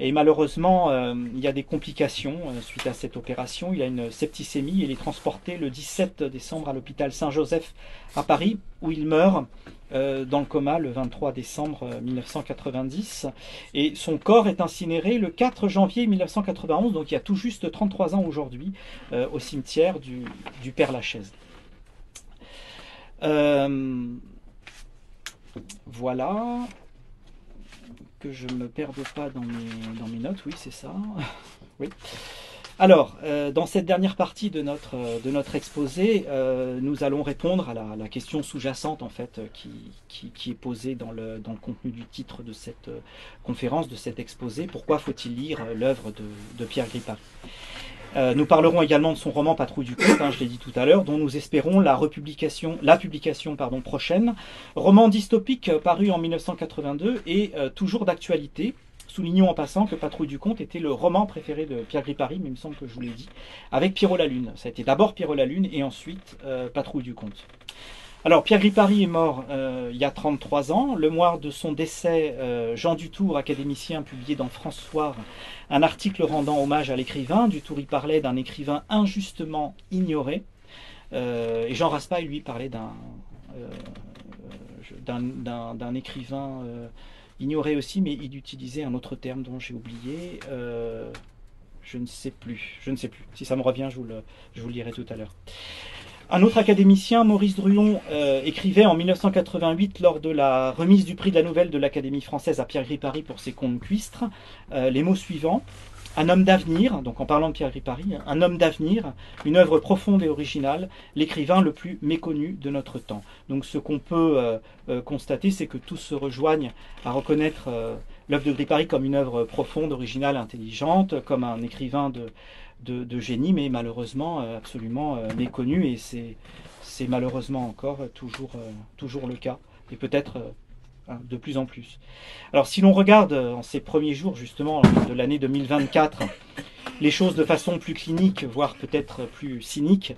Et malheureusement, il y a des complications suite à cette opération. Il a une septicémie et il est transporté le 17 décembre à l'hôpital Saint-Joseph à Paris, où il meurt dans le coma le 23 décembre 1990. Et son corps est incinéré le 4 janvier 1991, donc il y a tout juste 33 ans aujourd'hui, au cimetière du Père-Lachaise. Voilà, que je ne me perde pas dans mes notes, oui c'est ça. Oui. Alors, dans cette dernière partie de notre exposé, nous allons répondre à la question sous-jacente en fait, qui est posée dans le contenu du titre de cette conférence, de cet exposé. Pourquoi faut-il lire l'œuvre de Pierre Gripari ? Nous parlerons également de son roman Patrouille du Comte, je l'ai dit tout à l'heure, dont nous espérons la publication prochaine. Roman dystopique paru en 1982 et toujours d'actualité. Soulignons en passant que Patrouille du Comte était le roman préféré de Pierre Gripari, mais il me semble que je vous l'ai dit, avec Pierrot la Lune. Ça a été d'abord Pierrot la Lune et ensuite Patrouille du Comte. Alors, Pierre Gripari est mort il y a 33 ans. Le mois de son décès, Jean Dutour, académicien, publié dans France Soir un article rendant hommage à l'écrivain. Dutour y parlait d'un écrivain injustement ignoré. Et Jean Raspail, lui, parlait d'un écrivain ignoré aussi, mais il utilisait un autre terme dont j'ai oublié. Je ne sais plus. Si ça me revient, je vous le dirai tout à l'heure. Un autre académicien, Maurice Druon, écrivait en 1988 lors de la remise du prix de la nouvelle de l'Académie française à Pierre Gripari pour ses contes cuistres, les mots suivants. Un homme d'avenir, donc en parlant de Pierre Gripari, un homme d'avenir, une œuvre profonde et originale, l'écrivain le plus méconnu de notre temps. Donc ce qu'on peut constater, c'est que tous se rejoignent à reconnaître l'œuvre de Gripari comme une œuvre profonde, originale, intelligente, comme un écrivain de génie, mais malheureusement absolument méconnu, et c'est malheureusement encore toujours le cas, et peut-être de plus en plus. Alors si l'on regarde en ces premiers jours justement de l'année 2024, les choses de façon plus clinique, voire peut-être plus cynique,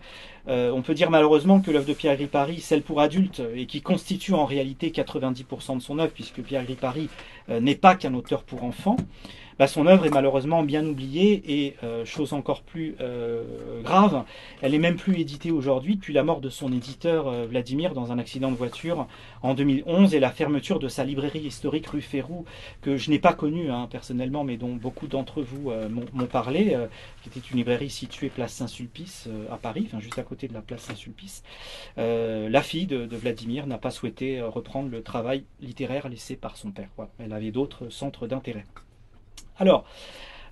on peut dire malheureusement que l'œuvre de Pierre Gripari, celle pour adultes, et qui constitue en réalité 90% de son œuvre, puisque Pierre Gripari n'est pas qu'un auteur pour enfants, bah, son œuvre est malheureusement bien oubliée, et chose encore plus grave, elle est même plus éditée aujourd'hui depuis la mort de son éditeur Vladimir dans un accident de voiture en 2011, et la fermeture de sa librairie historique rue Férou, que je n'ai pas connue personnellement, mais dont beaucoup d'entre vous m'ont parlé, qui était une librairie située place Saint-Sulpice à Paris, enfin juste à côté de la place Saint-Sulpice. La fille de Vladimir n'a pas souhaité reprendre le travail littéraire laissé par son père. Voilà. Elle avait d'autres centres d'intérêt. Alors,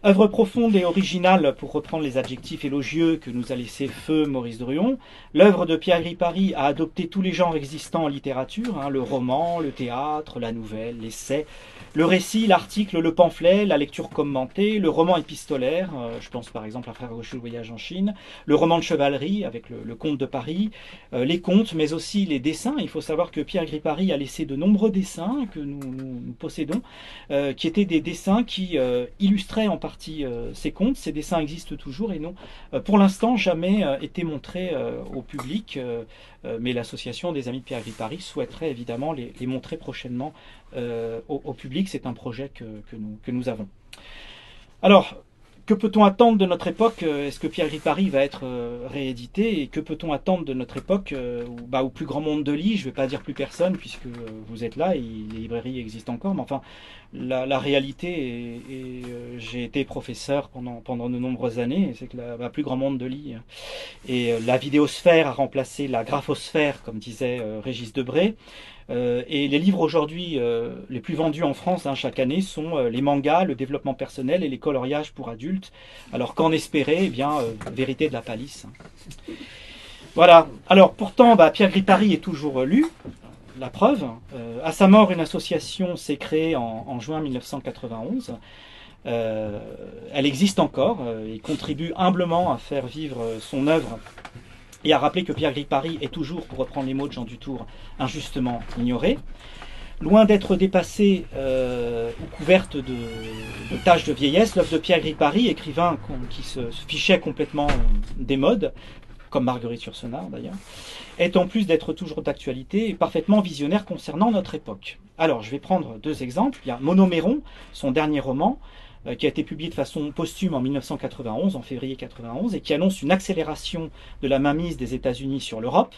œuvre profonde et originale, pour reprendre les adjectifs élogieux que nous a laissé feu Maurice Druon, l'œuvre de Pierre Gripari a adopté tous les genres existants en littérature, le roman, le théâtre, la nouvelle, l'essai, le récit, l'article, le pamphlet, la lecture commentée, le roman épistolaire, je pense par exemple à Frère Gaucher, le voyage en Chine, le roman de chevalerie avec le Comte de Paris, les contes, mais aussi les dessins. Il faut savoir que Pierre Gripari a laissé de nombreux dessins que nous possédons, qui étaient des dessins qui illustraient en partie ces contes. Ces dessins existent toujours et n'ont pour l'instant jamais été montrés au public, mais l'association des Amis de Pierre Gripari souhaiterait évidemment les montrer prochainement au public. C'est un projet que nous avons. Alors, que peut-on attendre de notre époque? Est-ce que Pierre Gripari va être réédité? Et que peut-on attendre de notre époque où plus grand monde de lit? Je ne vais pas dire plus personne, puisque vous êtes là et les librairies existent encore. Mais enfin, la réalité, et j'ai été professeur pendant de nombreuses années, c'est que plus grand monde de lit. Et la vidéosphère a remplacé la graphosphère, comme disait Régis Debray. Et les livres aujourd'hui les plus vendus en France chaque année sont les mangas, le développement personnel et les coloriages pour adultes. Alors qu'en espérer? Eh bien, vérité de la palisse. Voilà. Alors pourtant, Pierre Gripari est toujours lu. La preuve. À sa mort, une association s'est créée en juin 1991. Elle existe encore et contribue humblement à faire vivre son œuvre, et à rappeler que Pierre Gripari est toujours, pour reprendre les mots de Jean Dutour, injustement ignoré. Loin d'être dépassée ou couverte de taches de vieillesse, l'œuvre de Pierre Gripari, écrivain qui se fichait complètement des modes, comme Marguerite Yourcenar d'ailleurs, est en plus d'être toujours d'actualité et parfaitement visionnaire concernant notre époque. Alors, je vais prendre deux exemples. Il y a Monoméron, son dernier roman, qui a été publié de façon posthume en 1991, en février 1991, et qui annonce une accélération de la mainmise des États-Unis sur l'Europe,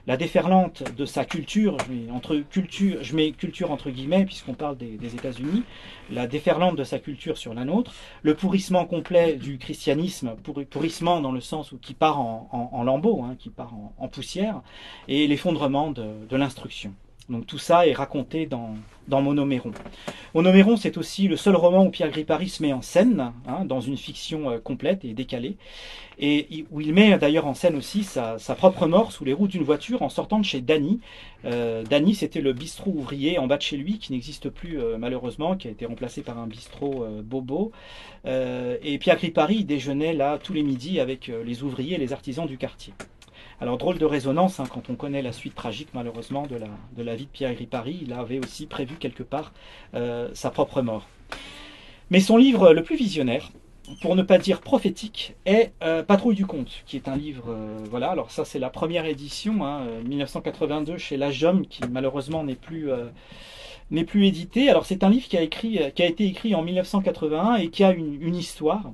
la déferlante de sa culture, je mets culture entre guillemets puisqu'on parle des États-Unis, la déferlante de sa culture sur la nôtre, le pourrissement complet du christianisme, pourrissement dans le sens où qui part en lambeaux, qui part en poussière, et l'effondrement de l'instruction. Donc tout ça est raconté dans Monoméron. Monoméron, c'est aussi le seul roman où Pierre Gripari se met en scène, dans une fiction complète et décalée, et où il met d'ailleurs en scène aussi sa propre mort sous les roues d'une voiture en sortant de chez Dany. Dany, c'était le bistrot ouvrier en bas de chez lui, qui n'existe plus malheureusement, qui a été remplacé par un bistrot bobo. Et Pierre Gripari déjeunait là tous les midis avec les ouvriers et les artisans du quartier. Alors, drôle de résonance, quand on connaît la suite tragique, malheureusement, de la vie de Pierre Gripari, il avait aussi prévu quelque part sa propre mort. Mais son livre le plus visionnaire, pour ne pas dire prophétique, est Patrouille du Comte, qui est un livre, voilà, alors ça c'est la première édition, 1982 chez l'Agum, qui malheureusement n'est plus édité. Alors c'est un livre qui a été écrit en 1981 et qui a une histoire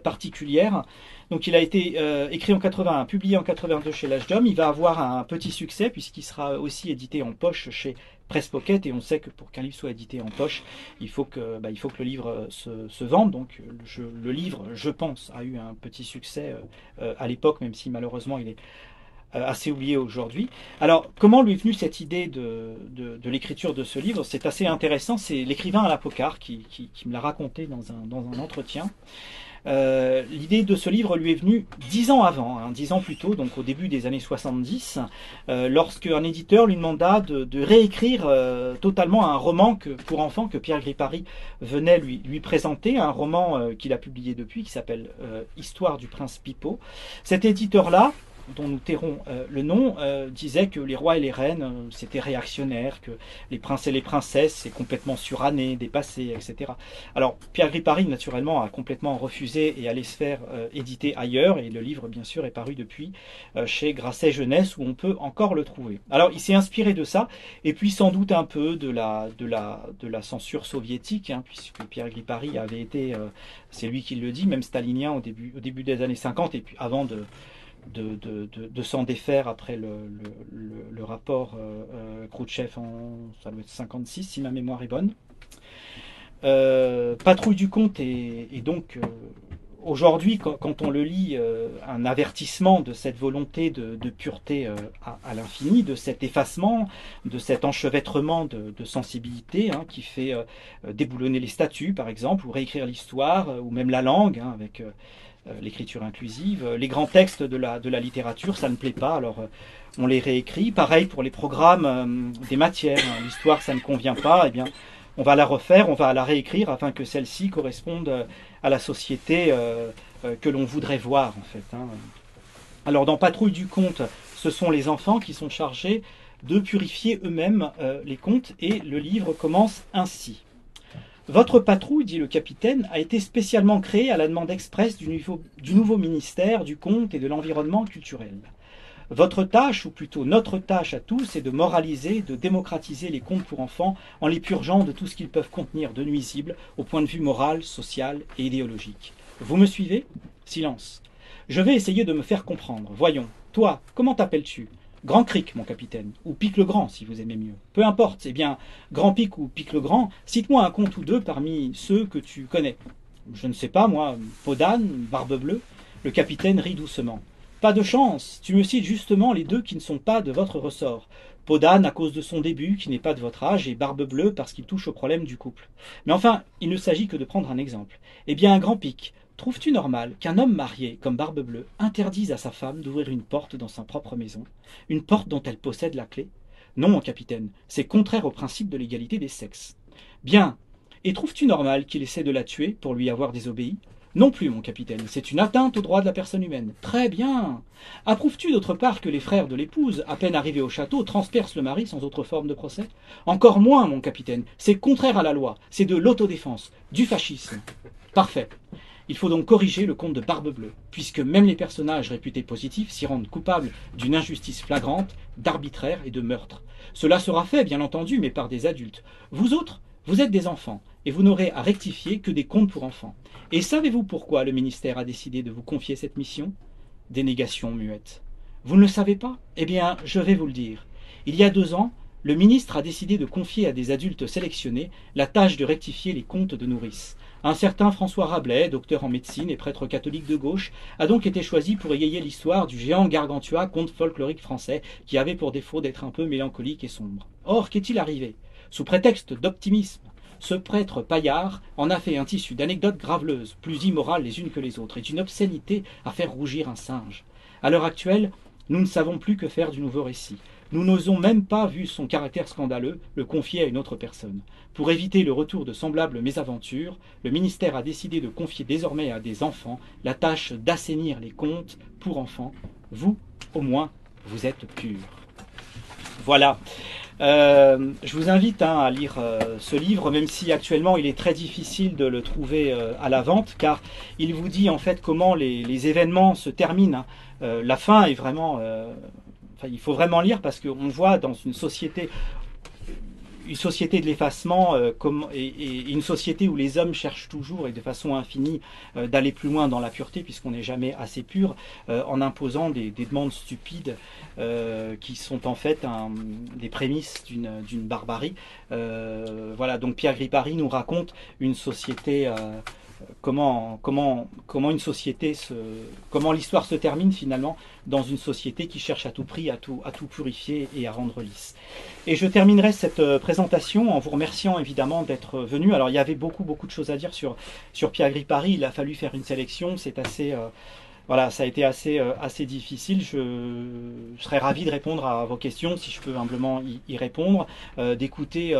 particulière. Donc il a été écrit en 81, publié en 82 chez l'Agum. Il va avoir un petit succès puisqu'il sera aussi édité en poche chez Presse Pocket, et on sait que pour qu'un livre soit édité en poche, il faut que le livre se vende. Donc le livre, je pense, a eu un petit succès à l'époque, même si malheureusement il est assez oublié aujourd'hui. Alors, comment lui est venue cette idée de l'écriture de ce livre? C'est assez intéressant, c'est l'écrivain Alain Pocard qui me l'a raconté dans un entretien. L'idée de ce livre lui est venue 10 ans avant, 10 ans plus tôt, donc au début des années 70, lorsque un éditeur lui demanda de réécrire totalement un roman pour enfants que Pierre Gripari venait lui présenter, un roman qu'il a publié depuis, qui s'appelle Histoire du prince Pipeau. Cet éditeur-là, dont nous tairons le nom, disait que les rois et les reines, c'était réactionnaire, que les princes et les princesses, c'est complètement suranné, dépassé, etc. Alors, Pierre Gripari, naturellement, a complètement refusé et allé se faire éditer ailleurs, et le livre, bien sûr, est paru depuis chez Grasset Jeunesse, où on peut encore le trouver. Alors, il s'est inspiré de ça, et puis sans doute un peu de la censure soviétique, puisque Pierre Gripari avait été, c'est lui qui le dit, même stalinien au début des années 50, et puis avant de s'en défaire après le rapport Khrouchtchev ça doit être 56 si ma mémoire est bonne. Patrouille du Comte est donc aujourd'hui, quand on le lit, un avertissement de cette volonté de pureté à l'infini, de cet effacement, de cet enchevêtrement de sensibilité qui fait déboulonner les statues par exemple, ou réécrire l'histoire, ou même la langue avec l'écriture inclusive. Les grands textes de la littérature, ça ne plaît pas, alors on les réécrit. Pareil pour les programmes des matières. L'histoire, ça ne convient pas, eh bien, on va la refaire, on va la réécrire afin que celle-ci corresponde à la société que l'on voudrait voir, en fait. Alors, dans Patrouille du Comte, ce sont les enfants qui sont chargés de purifier eux-mêmes les contes, et le livre commence ainsi. Votre patrouille, dit le capitaine, a été spécialement créée à la demande expresse du nouveau ministère du Conte et de l'Environnement culturel. Votre tâche, ou plutôt notre tâche à tous, est de moraliser, de démocratiser les contes pour enfants en les purgeant de tout ce qu'ils peuvent contenir de nuisible au point de vue moral, social et idéologique. Vous me suivez? Silence. Je vais essayer de me faire comprendre. Voyons. Toi, comment t'appelles-tu? Grand Cric, mon capitaine, ou Pic le Grand, si vous aimez mieux. Peu importe, eh bien, Grand Pic ou Pic le Grand, cite-moi un conte ou deux parmi ceux que tu connais. Je ne sais pas, moi, Podane, Barbe Bleue. Le capitaine rit doucement. Pas de chance, tu me cites justement les deux qui ne sont pas de votre ressort. Podane à cause de son début, qui n'est pas de votre âge, et Barbe Bleue parce qu'il touche au problème du couple. Mais enfin, il ne s'agit que de prendre un exemple. Eh bien, un Grand Pic, trouves-tu normal qu'un homme marié, comme Barbe Bleue, interdise à sa femme d'ouvrir une porte dans sa propre maison, une porte dont elle possède la clé? Non, mon capitaine, c'est contraire au principe de l'égalité des sexes. Bien, et trouves-tu normal qu'il essaie de la tuer pour lui avoir désobéi? Non plus, mon capitaine, c'est une atteinte aux droits de la personne humaine. Très bien. Approuves-tu d'autre part que les frères de l'épouse, à peine arrivés au château, transpercent le mari sans autre forme de procès? Encore moins, mon capitaine, c'est contraire à la loi, c'est de l'autodéfense, du fascisme. Parfait. Il faut donc corriger le conte de Barbe Bleue, puisque même les personnages réputés positifs s'y rendent coupables d'une injustice flagrante, d'arbitraire et de meurtre. Cela sera fait, bien entendu, mais par des adultes. Vous autres, vous êtes des enfants, et vous n'aurez à rectifier que des contes pour enfants. Et savez-vous pourquoi le ministère a décidé de vous confier cette mission? Dénégation muette. Vous ne le savez pas? Eh bien, je vais vous le dire. Il y a 2 ans, le ministre a décidé de confier à des adultes sélectionnés la tâche de rectifier les contes de nourrice. Un certain François Rabelais, docteur en médecine et prêtre catholique de gauche, a donc été choisi pour égayer l'histoire du géant Gargantua, conte folklorique français, qui avait pour défaut d'être un peu mélancolique et sombre. Or, qu'est-il arrivé? Sous prétexte d'optimisme, ce prêtre paillard en a fait un tissu d'anecdotes graveleuses, plus immorales les unes que les autres, et d'une obscénité à faire rougir un singe. À l'heure actuelle, nous ne savons plus que faire du nouveau récit. Nous n'osons même pas, vu son caractère scandaleux, le confier à une autre personne. Pour éviter le retour de semblables mésaventures, le ministère a décidé de confier désormais à des enfants la tâche d'assainir les contes pour enfants. Vous, au moins, vous êtes purs. Voilà. Je vous invite à lire ce livre, même si actuellement il est très difficile de le trouver à la vente, car il vous dit en fait comment les événements se terminent. La fin est vraiment... il faut vraiment lire parce qu'on voit dans une société de l'effacement et une société où les hommes cherchent toujours et de façon infinie d'aller plus loin dans la pureté, puisqu'on n'est jamais assez pur, en imposant des demandes stupides qui sont en fait des prémices d'une barbarie. Voilà, donc Pierre Gripari nous raconte une société comment une société comment l'histoire se termine finalement dans une société qui cherche à tout prix à tout purifier et à rendre lisse. Et je terminerai cette présentation en vous remerciant évidemment d'être venu. Alors il y avait beaucoup de choses à dire sur Pierre Gripari. Il a fallu faire une sélection. C'est assez voilà, ça a été assez difficile. Je serais ravi de répondre à vos questions, si je peux humblement y répondre, d'écouter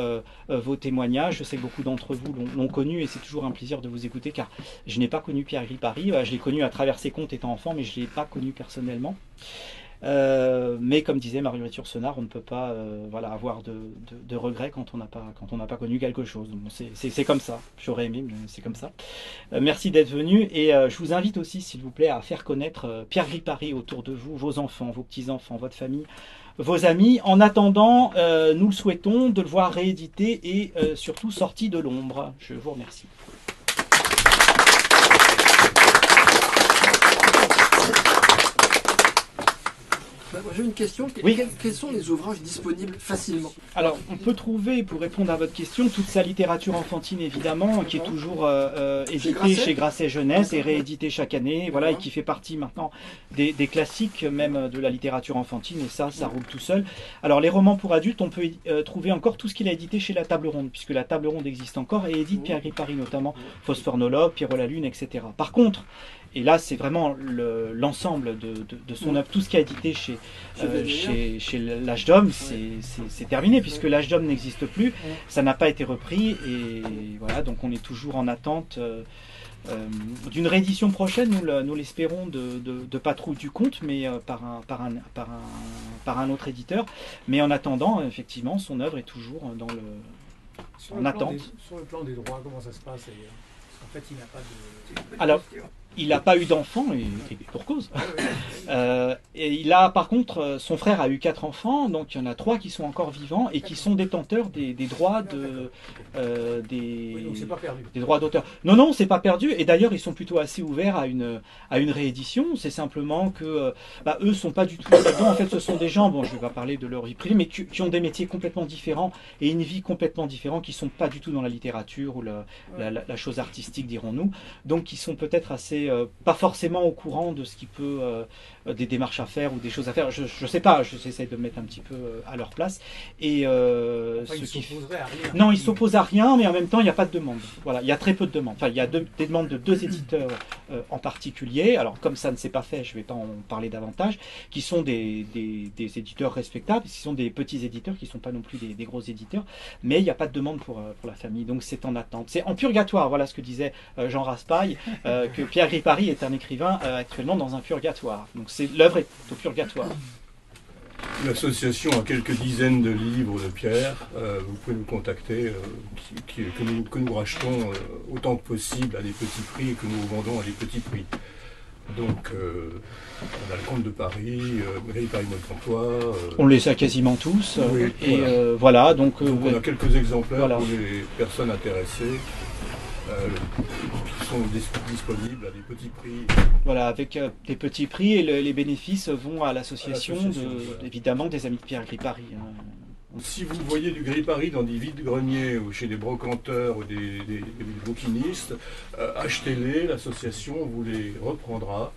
vos témoignages. Je sais que beaucoup d'entre vous l'ont connu et c'est toujours un plaisir de vous écouter car je n'ai pas connu Pierre Gripari. Je l'ai connu à travers ses contes étant enfant, mais je ne l'ai pas connu personnellement. Mais comme disait Marguerite Yourcenar, on ne peut pas voilà, avoir de regrets quand on n'a pas connu quelque chose. Bon, c'est comme ça. J'aurais aimé, mais c'est comme ça. Merci d'être venu et je vous invite aussi, s'il vous plaît, à faire connaître Pierre Gripari autour de vous, vos enfants, vos petits-enfants, votre famille, vos amis. En attendant, nous le souhaitons de le voir réédité et surtout sorti de l'ombre. Je vous remercie. J'ai une question. Oui. Quels sont les ouvrages disponibles facilement? Alors, on peut trouver, pour répondre à votre question, toute sa littérature enfantine, évidemment, qui est toujours éditée chez Grasset Jeunesse et rééditée chaque année, voilà, et qui fait partie maintenant des classiques même de la littérature enfantine, et ça roule tout seul. Alors, les romans pour adultes, on peut trouver encore tout ce qu'il a édité chez la Table Ronde, puisque la Table Ronde existe encore, et édite Pierre Gripari, notamment Phosphorenologue, Pierrot la Lune, etc. Par contre, et là, c'est vraiment l'ensemble de son œuvre. Tout ce qui a édité chez l'Âge d'Homme, c'est terminé, puisque l'Âge d'Homme n'existe plus. Ça n'a pas été repris. Et voilà, donc on est toujours en attente d'une réédition prochaine. Nous l'espérons de Patrouille du Conte, mais par un autre éditeur. Mais en attendant, effectivement, son œuvre est toujours en attente. Sur le plan des droits, comment ça se passe d'ailleurs? Parce qu'en fait, il n'a pas de... Alors, il n'a pas eu d'enfant, et pour cause. Et il a, par contre, son frère a eu 4 enfants, donc il y en a 3 qui sont encore vivants et qui sont détenteurs des droits des droits d'auteur. Non, c'est pas perdu. Et d'ailleurs, ils sont plutôt assez ouverts à une réédition. C'est simplement que eux sont pas du tout là-dedans. En fait, ce sont des gens, bon, je vais pas parler de leur vie privée, mais qui ont des métiers complètement différents et une vie complètement différente, qui sont pas du tout dans la littérature ou la chose artistique, dirons-nous. Donc, qui sont peut-être assez pas forcément au courant de ce qui peut des démarches à faire ou des choses à faire. Je sais pas, j'essaie de me mettre un petit peu à leur place. Et Enfin, s'opposeraient à rien. Non, ils s'opposent à rien, mais en même temps, il n'y a pas de demande. Voilà, il y a très peu de demandes. Enfin, il y a des demandes de 2 éditeurs en particulier. Alors, comme ça ne s'est pas fait, je ne vais pas en parler davantage, qui sont des éditeurs respectables, qui sont des petits éditeurs, qui ne sont pas non plus des gros éditeurs, mais il n'y a pas de demande pour la famille. Donc, c'est en attente. C'est en purgatoire, voilà ce que disait Jean Raspail, que Pierre Gripari est un écrivain actuellement dans un purgatoire. Donc, l'œuvre est au purgatoire. L'association a quelques dizaines de livres de Pierre. Vous pouvez nous contacter, que nous rachetons autant que possible à des petits prix et que nous vendons à des petits prix. Donc, on a le Comte de Paris, Gripari Montempois. On les a quasiment tous. Oui, et voilà, donc on a quelques exemplaires voilà. pour les personnes intéressées. Qui sont disponibles à des petits prix. Voilà, avec des petits prix et les bénéfices vont à l'association évidemment des amis de Pierre Gripari. Si vous voyez du Gripari dans des vides-greniers ou chez des brocanteurs ou des bouquinistes, achetez-les, l'association vous les reprendra,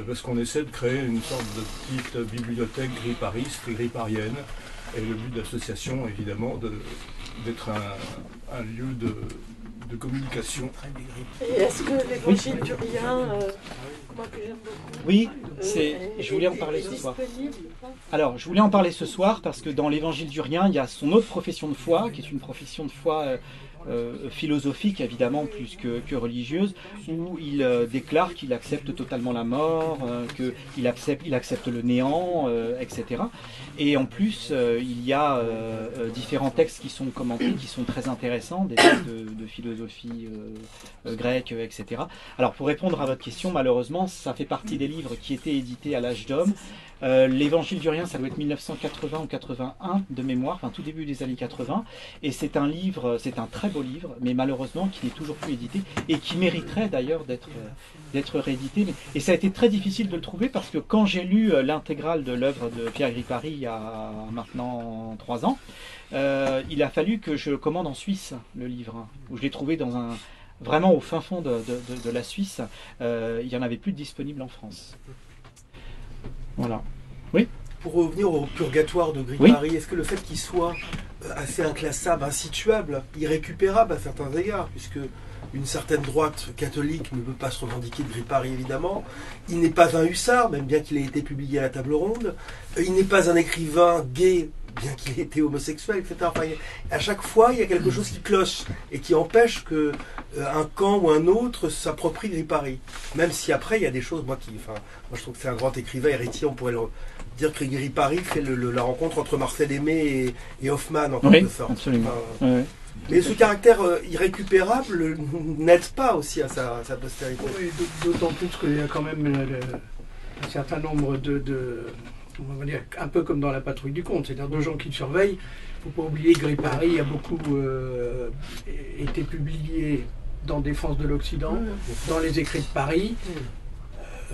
parce qu'on essaie de créer une sorte de petite bibliothèque gripariste et griparienne. Et le but de l'association, évidemment, d'être un lieu de communication. Et est-ce que l'évangile du rien, moi que j'aime beaucoup, Oui, je voulais en parler ce soir. Alors, je voulais en parler ce soir parce que dans l'évangile du rien, il y a son autre profession de foi, qui est une profession de foi philosophique, évidemment, plus que religieuse, où il déclare qu'il accepte totalement la mort, qu'il accepte le néant, etc. Et en plus, il y a différents textes qui sont commentés, qui sont très intéressants, des textes de philosophie grecque, etc. Alors, pour répondre à votre question, malheureusement, ça fait partie des livres qui étaient édités à l'âge d'homme. L'évangile du rien, ça doit être 1980 ou 81 de mémoire, enfin tout début des années 80, et c'est un livre, c'est un très beau livre, mais malheureusement qui n'est toujours plus édité et qui mériterait d'ailleurs d'être réédité. Et ça a été très difficile de le trouver parce que quand j'ai lu l'intégrale de l'œuvre de Pierre Gripari il y a maintenant 3 ans, il a fallu que je le commande en Suisse, le livre, où je l'ai trouvé dans vraiment au fin fond de la Suisse, il n'y en avait plus de disponibles en France. Voilà. Oui. Pour revenir au purgatoire de Gris Oui. Paris, est-ce que le fait qu'il soit assez inclassable, insituable, irrécupérable à certains égards, puisque une certaine droite catholique ne peut pas se revendiquer de Gris Paris évidemment, il n'est pas un hussard, même bien qu'il ait été publié à la table ronde, il n'est pas un écrivain gay, bien qu'il ait été homosexuel, etc. Enfin, à chaque fois, il y a quelque chose qui cloche et qui empêche que un camp ou un autre s'approprie Gris Paris. Même si après, il y a des choses, moi je trouve que c'est un grand écrivain héritier, on pourrait dire que Gris Paris fait la rencontre entre Marcel Aimé et Hoffmann en quelque sorte. Absolument. Enfin, Oui. mais ce caractère irrécupérable n'aide pas aussi à sa postérité. Oui, d'autant plus qu'il y a quand même un certain nombre on va dire, un peu comme dans la patrouille du comte, c'est-à-dire de gens qui le surveillent. Il ne faut pas oublier que Gris Paris a beaucoup été publié dans Défense de l'Occident, dans les écrits de Paris,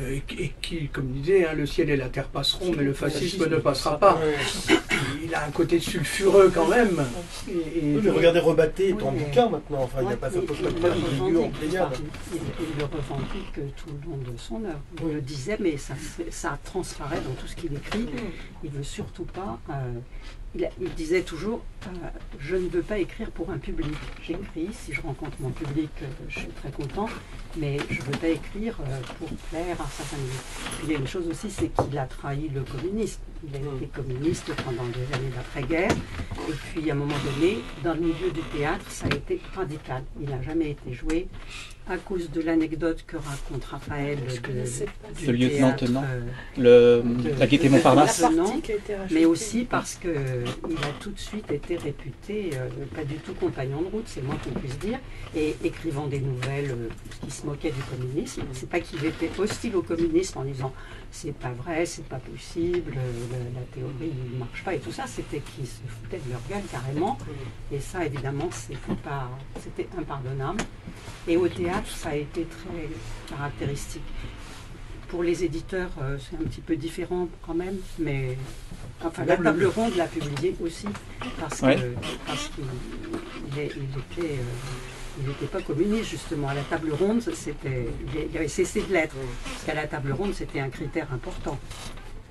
et qui, comme disait, hein, le ciel et la terre passeront, mais le fascisme ne passera pas. Il a un côté sulfureux quand même. Oui, mais regardez, Rebatté est en bouquin maintenant, enfin, il n'y a pas ça pose pas de problème, Grigueux en pléniade. Il le revendique tout le long de son œuvre. Il le disait, mais ça transparaît dans tout ce qu'il écrit. Il ne veut surtout pas... il disait toujours, je ne veux pas écrire pour un public. J'écris, si je rencontre mon public, je suis très content, mais je ne veux pas écrire pour plaire à certains publics. Il y a une chose aussi, c'est qu'il a trahi le communisme. Il a été communiste pendant les années d'après-guerre, et puis à un moment donné, dans le milieu du théâtre, ça a été radical. Il n'a jamais été joué à cause de l'anecdote que raconte Raphaël Le lieutenant-tenant, la Gaîté Montparnasse. Mais aussi parce qu'il a tout de suite été réputé pas du tout compagnon de route, c'est moins qu'on puisse dire, et écrivant des nouvelles qui se moquaient du communisme. C'est pas qu'il était hostile au communisme en disant c'est pas vrai, c'est pas possible, la théorie ne marche pas et tout ça, c'était qu'il se foutait de leur gueule carrément, et ça évidemment c'était impardonnable. Et au théâtre, ça a été très caractéristique. Pour les éditeurs, c'est un petit peu différent quand même, mais enfin, la table ronde l'a publié aussi, parce qu'il n'était pas communiste justement. À la table ronde, il avait cessé de l'être, parce qu'à la table ronde, c'était un critère important.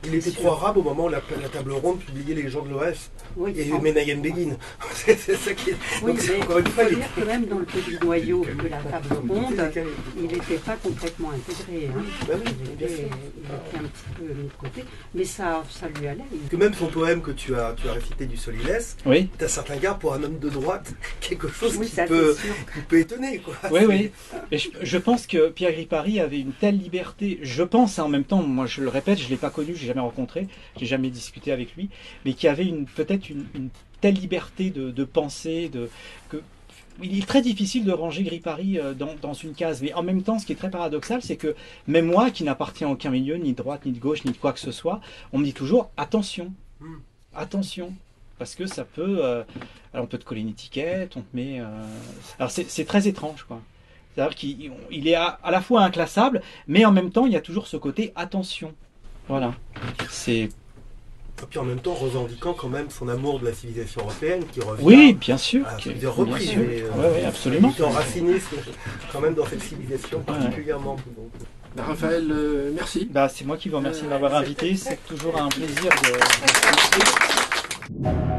Il était trop arabe au moment où la table ronde publiait Les gens de l'OS. Oui, et Menahem Begin. C'est ça qui est. Oui, donc, mais encore une il fois, faut dire que même dans le petit noyau de la table ronde, il n'était pas complètement intégré. Hein. Bah oui, Il était un petit peu mis de côté, mais ça lui allait. Que même son poème que tu as récité du Solilès, Oui. tu as certains gards pour un homme de droite, quelque chose Oui, qui ça, peut c'est sûr. étonner. Quoi. Oui, oui. Et je pense que Pierre Gris Paris avait une telle liberté. Je pense, en même temps, moi je le répète, je ne l'ai pas connu, je ne l'ai jamais rencontré, j'ai jamais discuté avec lui, mais qui avait peut-être une telle liberté de penser, il est très difficile de ranger Gris Paris dans une case. Mais en même temps, ce qui est très paradoxal, c'est que même moi, qui n'appartiens à aucun milieu, ni de droite, ni de gauche, ni de quoi que ce soit, on me dit toujours attention, attention. Parce que ça peut... alors on peut te coller une étiquette, on te met... Alors c'est très étrange, quoi. C'est-à-dire qu'il est à la fois inclassable, mais en même temps, il y a toujours ce côté attention. Voilà. C'est... Et puis en même temps, revendiquant quand même son amour de la civilisation européenne, qui revient Oui, bien sûr. à plusieurs reprises. Oui, absolument. Il est enraciné quand même dans cette civilisation particulièrement. Donc. Raphaël, merci. C'est moi qui vous remercie de m'avoir invité. C'est toujours un plaisir de...